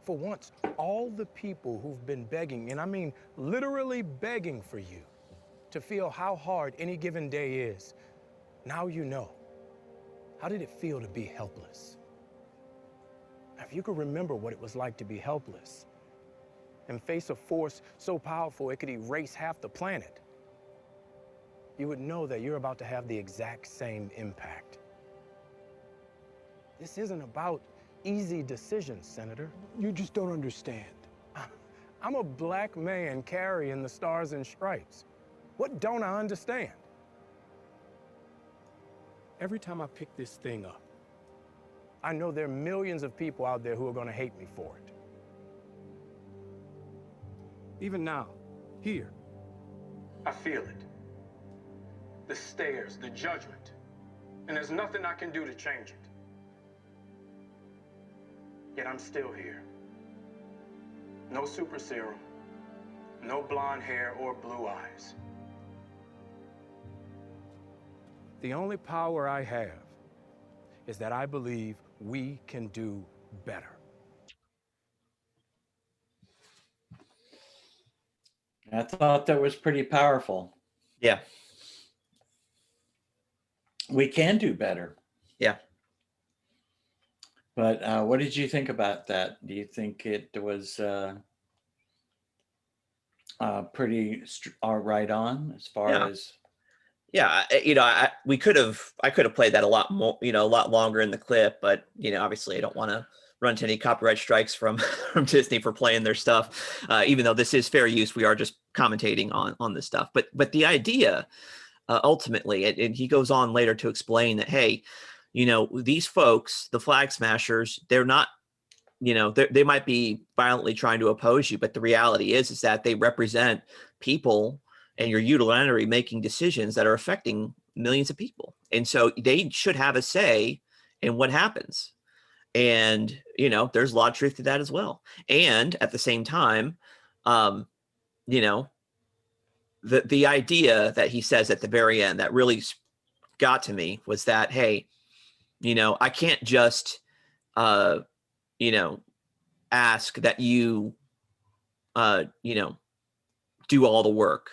For once, all the people who've been begging, and I mean literally begging for you, to feel how hard any given day is, now you know. How did it feel to be helpless? Now, if you could remember what it was like to be helpless and face a force so powerful it could erase half the planet, you would know that you're about to have the exact same impact. This isn't about easy decisions, Senator. You just don't understand. I'm a black man carrying the stars and stripes. What don't I understand? Every time I pick this thing up, I know there are millions of people out there who are going to hate me for it. Even now, here, I feel it. The stares, the judgment. And there's nothing I can do to change it. Yet I'm still here. No super serum, no blonde hair or blue eyes. The only power I have is that I believe we can do better. I thought that was pretty powerful. Yeah. We can do better. Yeah. But what did you think about that? Do you think it was pretty right on as far as? Yeah, I could have played that a lot more, a lot longer in the clip, but obviously I don't want to run into any copyright strikes from Disney for playing their stuff. Even though this is fair use, we are just commentating on this stuff. But the idea, ultimately, and he goes on later to explain that, hey, these folks, the flag smashers, they're not, they might be violently trying to oppose you, but the reality is that they represent people, and you're unilaterally making decisions that are affecting millions of people. And so they should have a say in what happens. And, there's a lot of truth to that as well. And at the same time, the idea that he says at the very end that really got to me was that, hey, I can't just, ask that you, do all the work.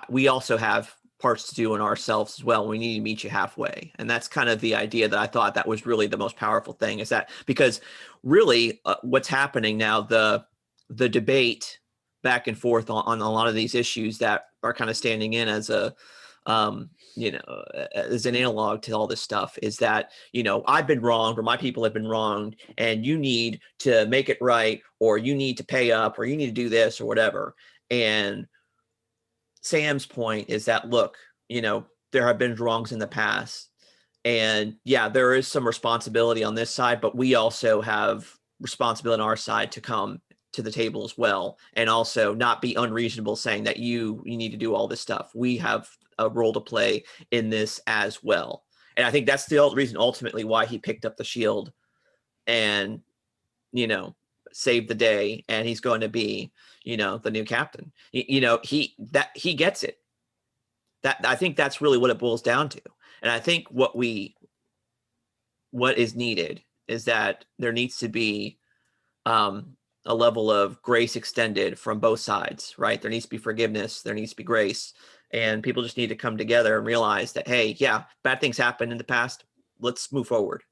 We also have parts to do in ourselves as well. We need to meet you halfway. And that's kind of the idea that I thought that was really the most powerful thing, is that because really what's happening now, the debate back and forth on a lot of these issues that are kind of standing in as a as an analog to all this stuff is that, I've been wronged or my people have been wronged and you need to make it right, or you need to pay up, or you need to do this or whatever. And Sam's point is that, look, there have been wrongs in the past, and yeah, there is some responsibility on this side, but we also have responsibility on our side to come to the table as well, and also not be unreasonable saying that you need to do all this stuff. We have a role to play in this as well. And I think that's the reason ultimately why he picked up the shield and, saved the day. And he's going to be, the new captain. He gets it. I think that's really what it boils down to. And I think what is needed is that there needs to be a level of grace extended from both sides, right? There needs to be forgiveness. There needs to be grace. And people just need to come together and realize that, hey, yeah, bad things happened in the past. Let's move forward,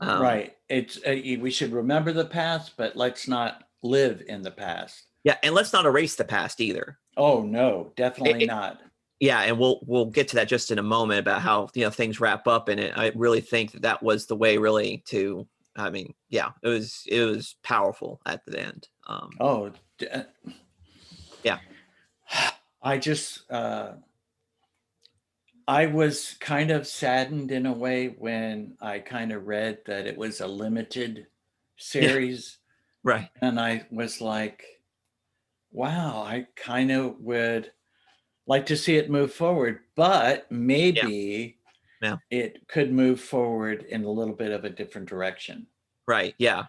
Right. It's we should remember the past, but let's not live in the past. Yeah. And let's not erase the past either. Oh, no, definitely not. Yeah, and we'll get to that just in a moment about how things wrap up in it. I really think that was the way really to. I mean, yeah, it was powerful at the end. Yeah. I just I was kind of saddened in a way when I kind of read that it was a limited series, right? And I was like, wow, I kind of would like to see it move forward, but maybe it could move forward in a little bit of a different direction. Right. Yeah.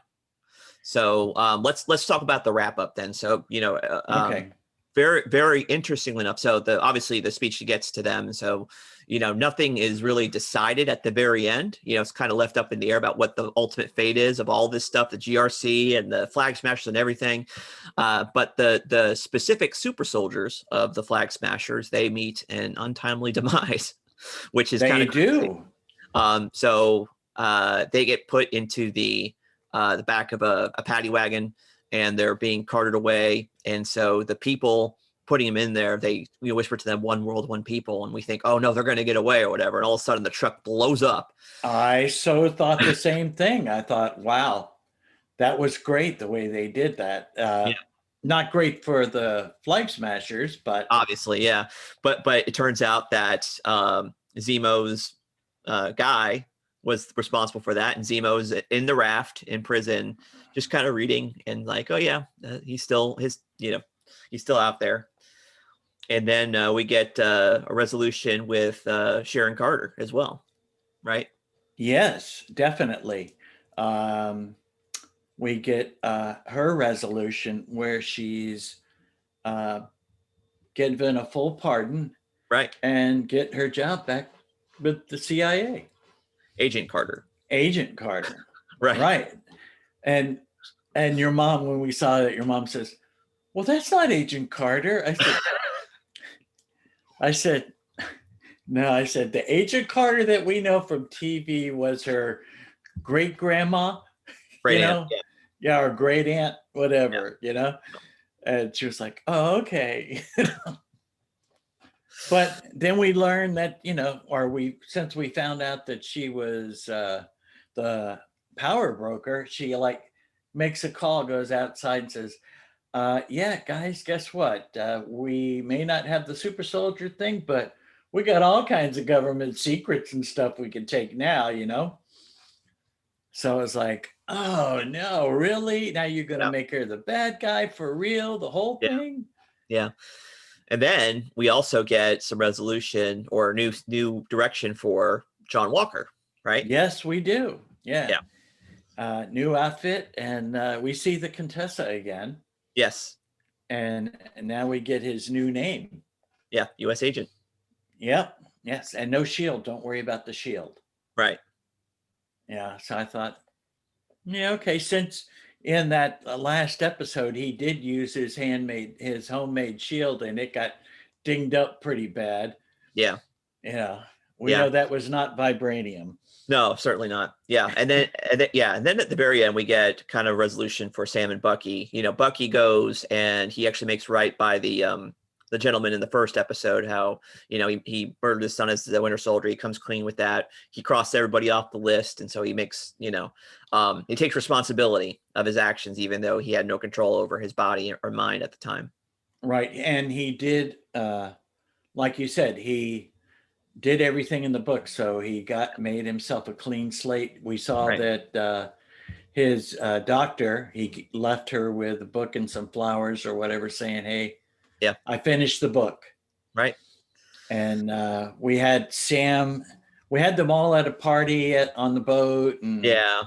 So let's talk about the wrap up then. So Okay. Very, very interestingly enough. So obviously the speech gets to them. So nothing is really decided at the very end. It's kind of left up in the air about what the ultimate fate is of all this stuff, the GRC and the Flag Smashers and everything. But the specific super soldiers of the Flag Smashers, they meet an untimely demise, which is kind of do. So they get put into the back of a paddy wagon, and they're being carted away. And so the people putting them in there, they whisper to them, "One world, one people," and we think, oh no, they're going to get away or whatever. And all of a sudden the truck blows up. I so thought the same thing. I thought, wow, that was great the way they did that. Not great for the Flag Smashers, but obviously, yeah. But it turns out that Zemo's guy was responsible for that, and Zemo's in the raft in prison, just kind of reading and like, oh yeah, he's still out there. And then we get a resolution with Sharon Carter as well, right? Yes, definitely. We get her resolution where she's given a full pardon, right, and get her job back with the CIA. Agent Carter. Right. And your mom, when we saw it, your mom says, "Well, that's not Agent Carter." I said, no, I said, the Agent Carter that we know from TV was her great grandma, or great aunt, whatever, And she was like, "Oh, okay." But then we learned that, since we found out that she was the power broker, she makes a call, goes outside and says, yeah, guys, guess what? We may not have the super soldier thing, but we got all kinds of government secrets and stuff we can take now, So it's like, oh no, really? Now you're going to make her the bad guy for real, the whole thing? Yeah. And then we also get some resolution or new direction for John Walker, right? Yes, we do. Yeah. New outfit, and we see the Contessa again. Yes. And now we get his new name. Yeah, U.S. agent. Yep. Yes, and no shield. Don't worry about the shield. Right. Yeah, so I thought, yeah, okay, since in that last episode, he did use his homemade shield, and it got dinged up pretty bad. Yeah. Yeah. We know that was not vibranium. No, certainly not. Yeah. And then at the very end, we get kind of resolution for Sam and Bucky. Bucky goes and he actually makes right by the the gentleman in the first episode, how, he murdered his son as the Winter Soldier. He comes clean with that. He crossed everybody off the list. And so he makes, he takes responsibility of his actions, even though he had no control over his body or mind at the time. Right. And he did, like you said, he did everything in the book. So he made himself a clean slate. We saw Right. that his doctor, he left her with a book and some flowers or whatever, saying, "Hey, yeah, I finished the book." Right. And we had Sam, we had them all at a party on the boat. And Yeah.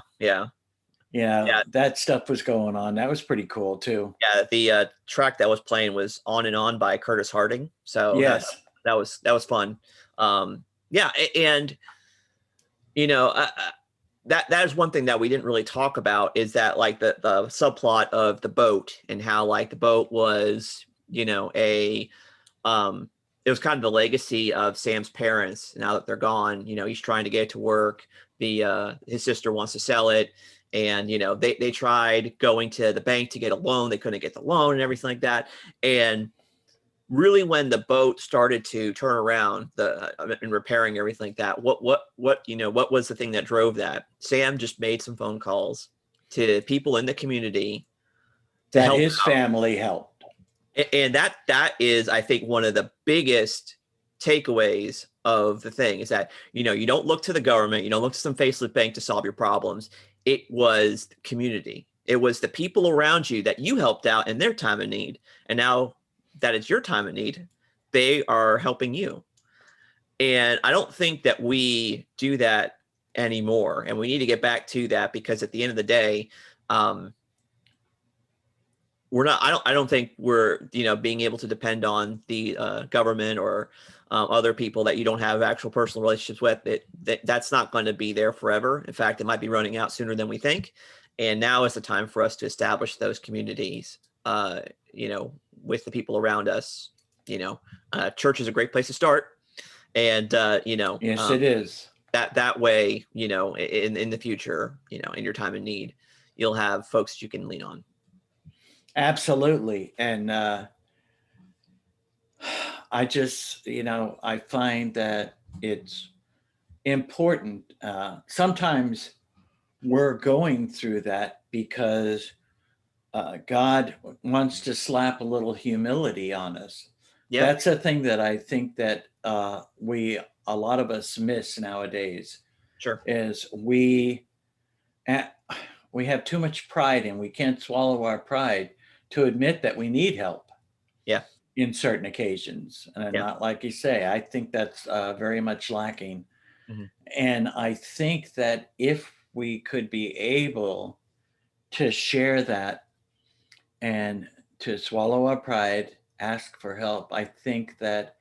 that stuff was going on. That was pretty cool too. Yeah. The track that was playing was On and On by Curtis Harding. So Yes. that was fun. Yeah. And, that is one thing that we didn't really talk about, is that like the subplot of the boat, and how like the boat was, it was kind of the legacy of Sam's parents. Now that they're gone, he's trying to get it to work. His sister wants to sell it. And, they tried going to the bank to get a loan. They couldn't get the loan and everything like that. And really, when the boat started to turn around and repairing everything like that, what was the thing that drove that? Sam just made some phone calls to people in the community to that help his family helped. And that is, I think, one of the biggest takeaways of the thing, is that, you don't look to the government, you don't look to some faceless bank to solve your problems. It was the community. It was the people around you that you helped out in their time of need. And now that it's your time of need, they are helping you. And I don't think that we do that anymore. And we need to get back to that, because at the end of the day, I don't think we're, being able to depend on the government or other people that you don't have actual personal relationships with. That's not going to be there forever. In fact, it might be running out sooner than we think. And now is the time for us to establish those communities, with the people around us. Church is a great place to start. And, Yes, it is. That way, in the future, in your time of need, you'll have folks that you can lean on. Absolutely. And I just, I find that it's important. Sometimes we're going through that because God wants to slap a little humility on us. Yeah. That's a thing that I think that a lot of us miss nowadays. Sure. Is we have too much pride, and we can't swallow our pride to admit that we need help. Yeah. In certain occasions. And not like you say, I think that's very much lacking. Mm-hmm. And I think that if we could be able to share that and to swallow our pride, ask for help, I think that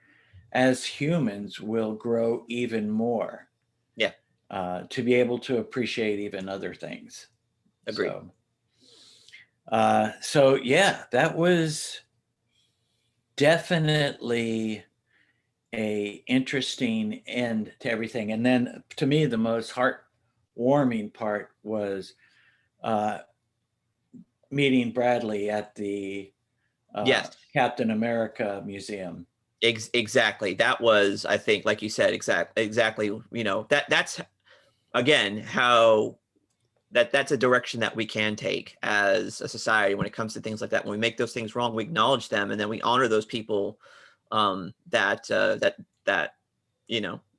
as humans we'll grow even more. Yeah. To be able to appreciate even other things. Agreed. So yeah, that was definitely a interesting end to everything. And then to me, the most heartwarming part was meeting Bradley at the Captain America Museum. Exactly. That was, I think, like you said, exactly, that's again, how that's a direction that we can take as a society when it comes to things like that. When we make those things wrong, we acknowledge them, and then we honor those people that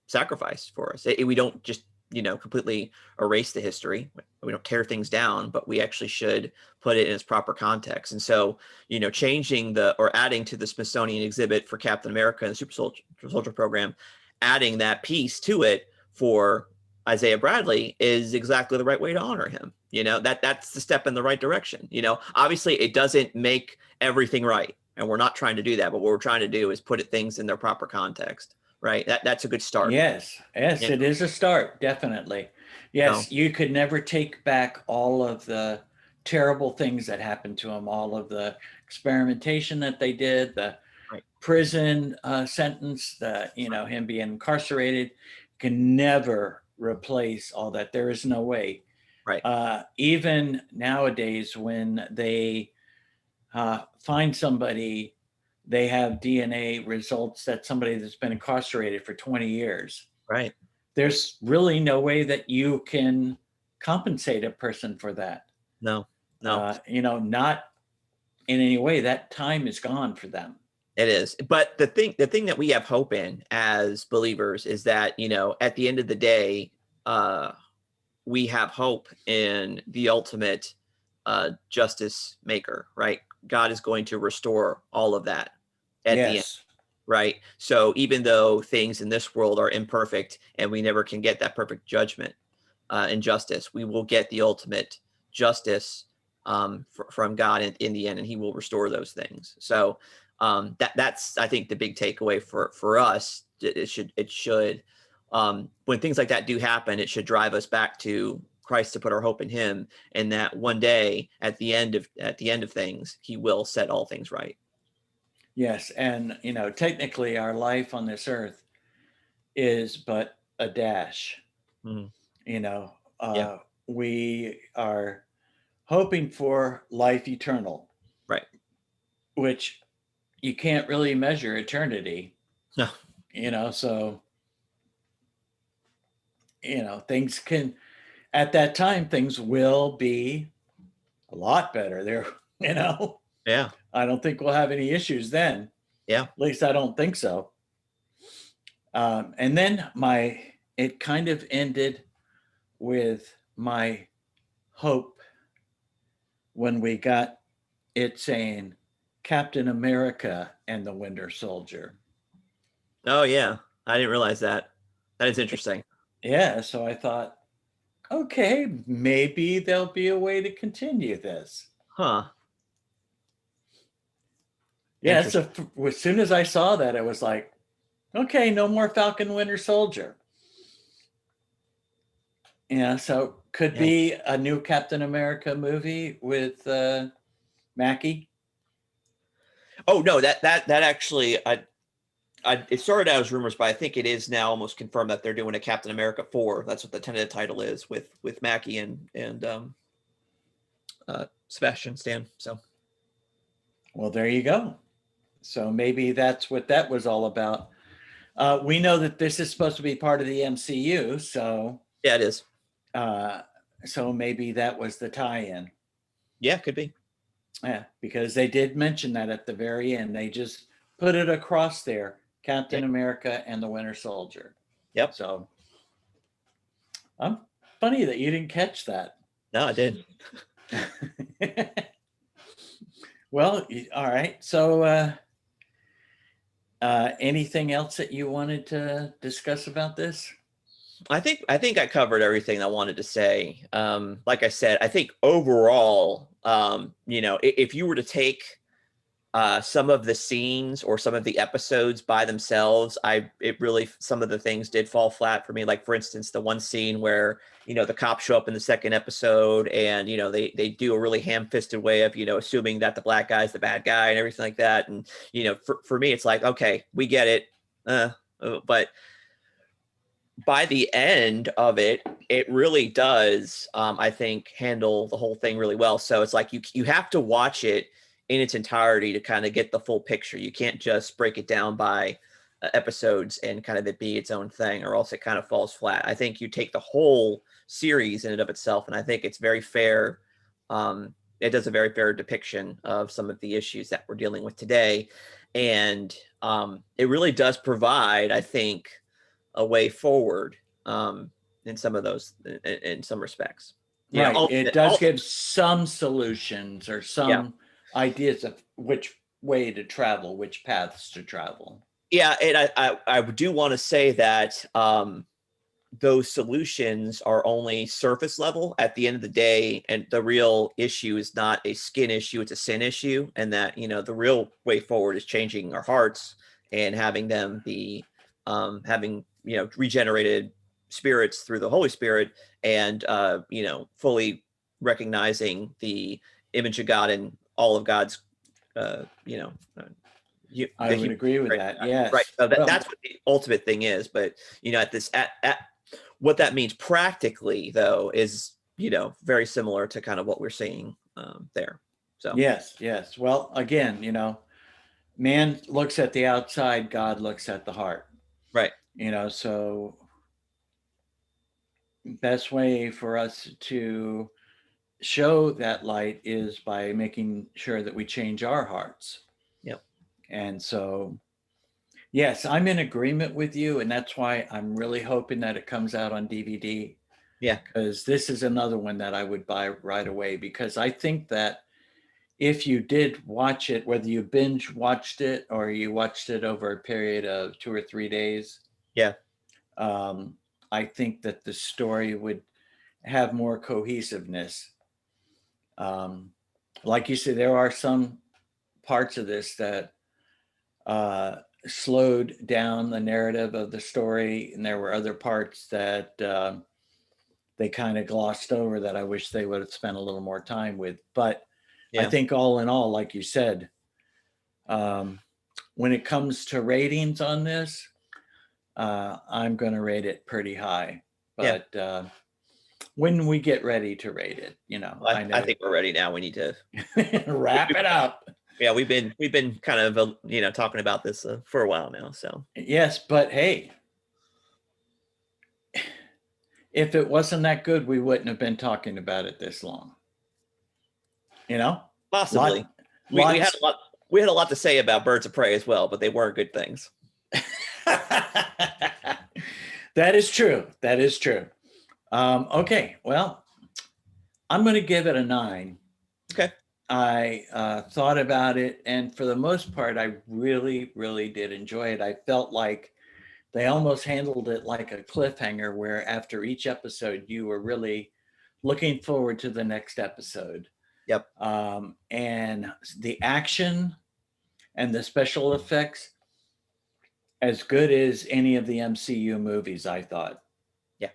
sacrifice for us. We don't just completely erase the history. We don't tear things down, but we actually should put it in its proper context. And so, changing or adding to the Smithsonian exhibit for Captain America and the Super Soldier program, adding that piece to it for Isaiah Bradley is exactly the right way to honor him. That's the step in the right direction. Obviously it doesn't make everything right, and we're not trying to do that, but what we're trying to do is put things in their proper context, right? That's a good start. Yes, it is a start, definitely. Yes, you could never take back all of the terrible things that happened to him, all of the experimentation that they did, the prison sentence, him being incarcerated, can never replace all that. There is no way. Right. Even nowadays, when they find somebody they have DNA results that somebody that's been incarcerated for 20 years. Right. There's really no way that you can compensate a person for that. No. Not in any way. That time is gone for them. It is. But the thing that we have hope in as believers is that, at the end of the day, we have hope in the ultimate justice maker, right? God is going to restore all of that at the end, right? So even though things in this world are imperfect and we never can get that perfect judgment and justice, we will get the ultimate justice from God in the end, and he will restore those things. So that's, I think, the big takeaway for us. It should when things like that do happen, it should drive us back to Christ, to put our hope in him, and that one day at the end of things, he will set all things right. Yes. And technically our life on this earth is but a dash. Mm. We are hoping for life eternal, right? Which you can't really measure eternity. No. So things can, at that time, things will be a lot better there. Yeah. I don't think we'll have any issues then. Yeah. At least I don't think so. And then it kind of ended with my hope when we got it saying Captain America and the Winter Soldier. Oh yeah, I didn't realize that. That is interesting. Yeah, so I thought, okay, maybe there'll be a way to continue this. Huh. Yeah, so as soon as I saw that, it was like, okay, no more Falcon Winter Soldier. Yeah, so could be a new Captain America movie with Mackie. Oh no, that actually, it started out as rumors, but I think it is now almost confirmed that they're doing a Captain America 4. That's what the tentative title is, with Mackie and Sebastian Stan. So, well, there you go. So maybe that's what that was all about. We know that this is supposed to be part of the MCU, so yeah, it is. So maybe that was the tie-in. Yeah, could be. Yeah, because they did mention that at the very end. They just put it across there, Captain America and the Winter Soldier. Yep. So funny that you didn't catch that. No, I did. Well, all right. So anything else that you wanted to discuss about this? I think I covered everything I wanted to say. Like I said, I think overall, if you were to take some of the scenes or some of the episodes by themselves, some of the things did fall flat for me. Like, for instance, the one scene where, the cops show up in the second episode and, they do a really ham-fisted way of, assuming that the black guy's the bad guy and everything like that. And, for me, it's like, okay, we get it. But by the end of it, it really does, I think, handle the whole thing really well. So it's like you have to watch it in its entirety to kind of get the full picture. You can't just break it down by episodes and kind of it be its own thing, or else it kind of falls flat. I think you take the whole series in and of itself, and I think it's very fair. It does a very fair depiction of some of the issues that we're dealing with today. And it really does provide, I think, a way forward in some of those, in some respects. Right. It does give some solutions or some ideas of which way to travel, which paths to travel. Yeah, and I do want to say that those solutions are only surface level at the end of the day, and the real issue is not a skin issue, it's a sin issue, and that the real way forward is changing our hearts and having them be having regenerated spirits through the Holy Spirit, and fully recognizing the image of God in all of God's I would agree with that. Yes. Right. So that's what the ultimate thing is. But at what that means practically, though, is very similar to kind of what we're seeing there. So yes. Well, again, man looks at the outside, God looks at the heart. Right. So best way for us to show that light is by making sure that we change our hearts. Yep. And so, yes, I'm in agreement with you. And that's why I'm really hoping that it comes out on DVD. Yeah. Because this is another one that I would buy right away, because I think that if you did watch it, whether you binge watched it or you watched it over a period of 2 or 3 days, Yeah. I think that the story would have more cohesiveness. Like you said, there are some parts of this that slowed down the narrative of the story, and there were other parts that they kind of glossed over that I wish they would have spent a little more time with. But I Yeah. think all in all, like you said, when it comes to ratings on this, I'm going to rate it pretty high. But when we get ready to rate it, I know. I think we're ready now. We need to wrap it up. Yeah, we've been kind of talking about this for a while now. So yes, but hey, if it wasn't that good, we wouldn't have been talking about it this long. Possibly. We had a lot to say about Birds of Prey as well, but they weren't good things. That is true. That is true. Okay, well, I'm going to give it a 9. Okay. I thought about it, and for the most part, I really, really did enjoy it. I felt like they almost handled it like a cliffhanger, where after each episode, you were really looking forward to the next episode. Yep. And the action and the special effects, as good as any of the MCU movies, I thought. Yeah,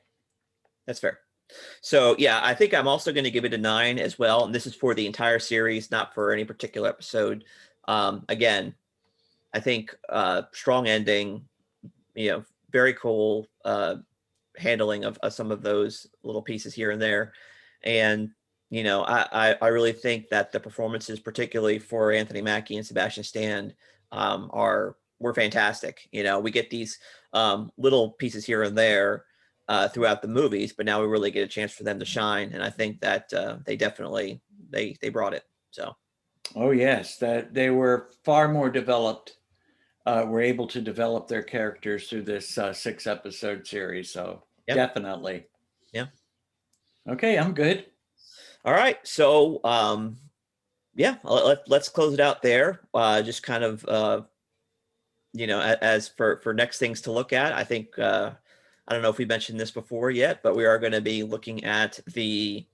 that's fair. So yeah, I think I'm also going to give it a 9 as well. And this is for the entire series, not for any particular episode. Again, I think strong ending, very cool handling of some of those little pieces here and there. And, I really think that the performances, particularly for Anthony Mackie and Sebastian Stan, were fantastic. We get these little pieces here and there throughout the movies, but now we really get a chance for them to shine. And I think that they definitely, they brought it. So. Oh yes, that they were far more developed, were able to develop their characters through this 6-episode series. So yep. Definitely. Yeah. Okay, I'm good. All right. So let's close it out there. Just kind of, as for next things to look at, I think, I don't know if we mentioned this before yet, but we are going to be looking at the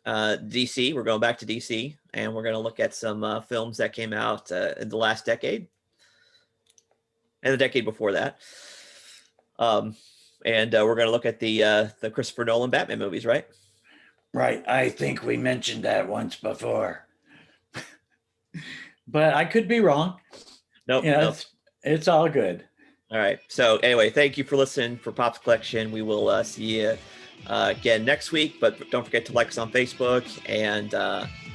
DC. We're going back to DC, and we're going to look at some films that came out in the last decade and the decade before that. And we're going to look at the Christopher Nolan Batman movies, right? Right. I think we mentioned that once before, but I could be wrong. Nope. It's all good. All right. So anyway, thank you for listening for Pop's Collection. We will see you again next week, but don't forget to like us on Facebook and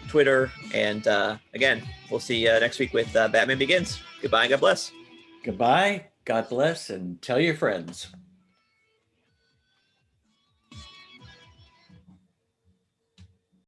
Twitter. And again, we'll see you next week with Batman Begins. Goodbye and God bless. Goodbye. God bless, and tell your friends.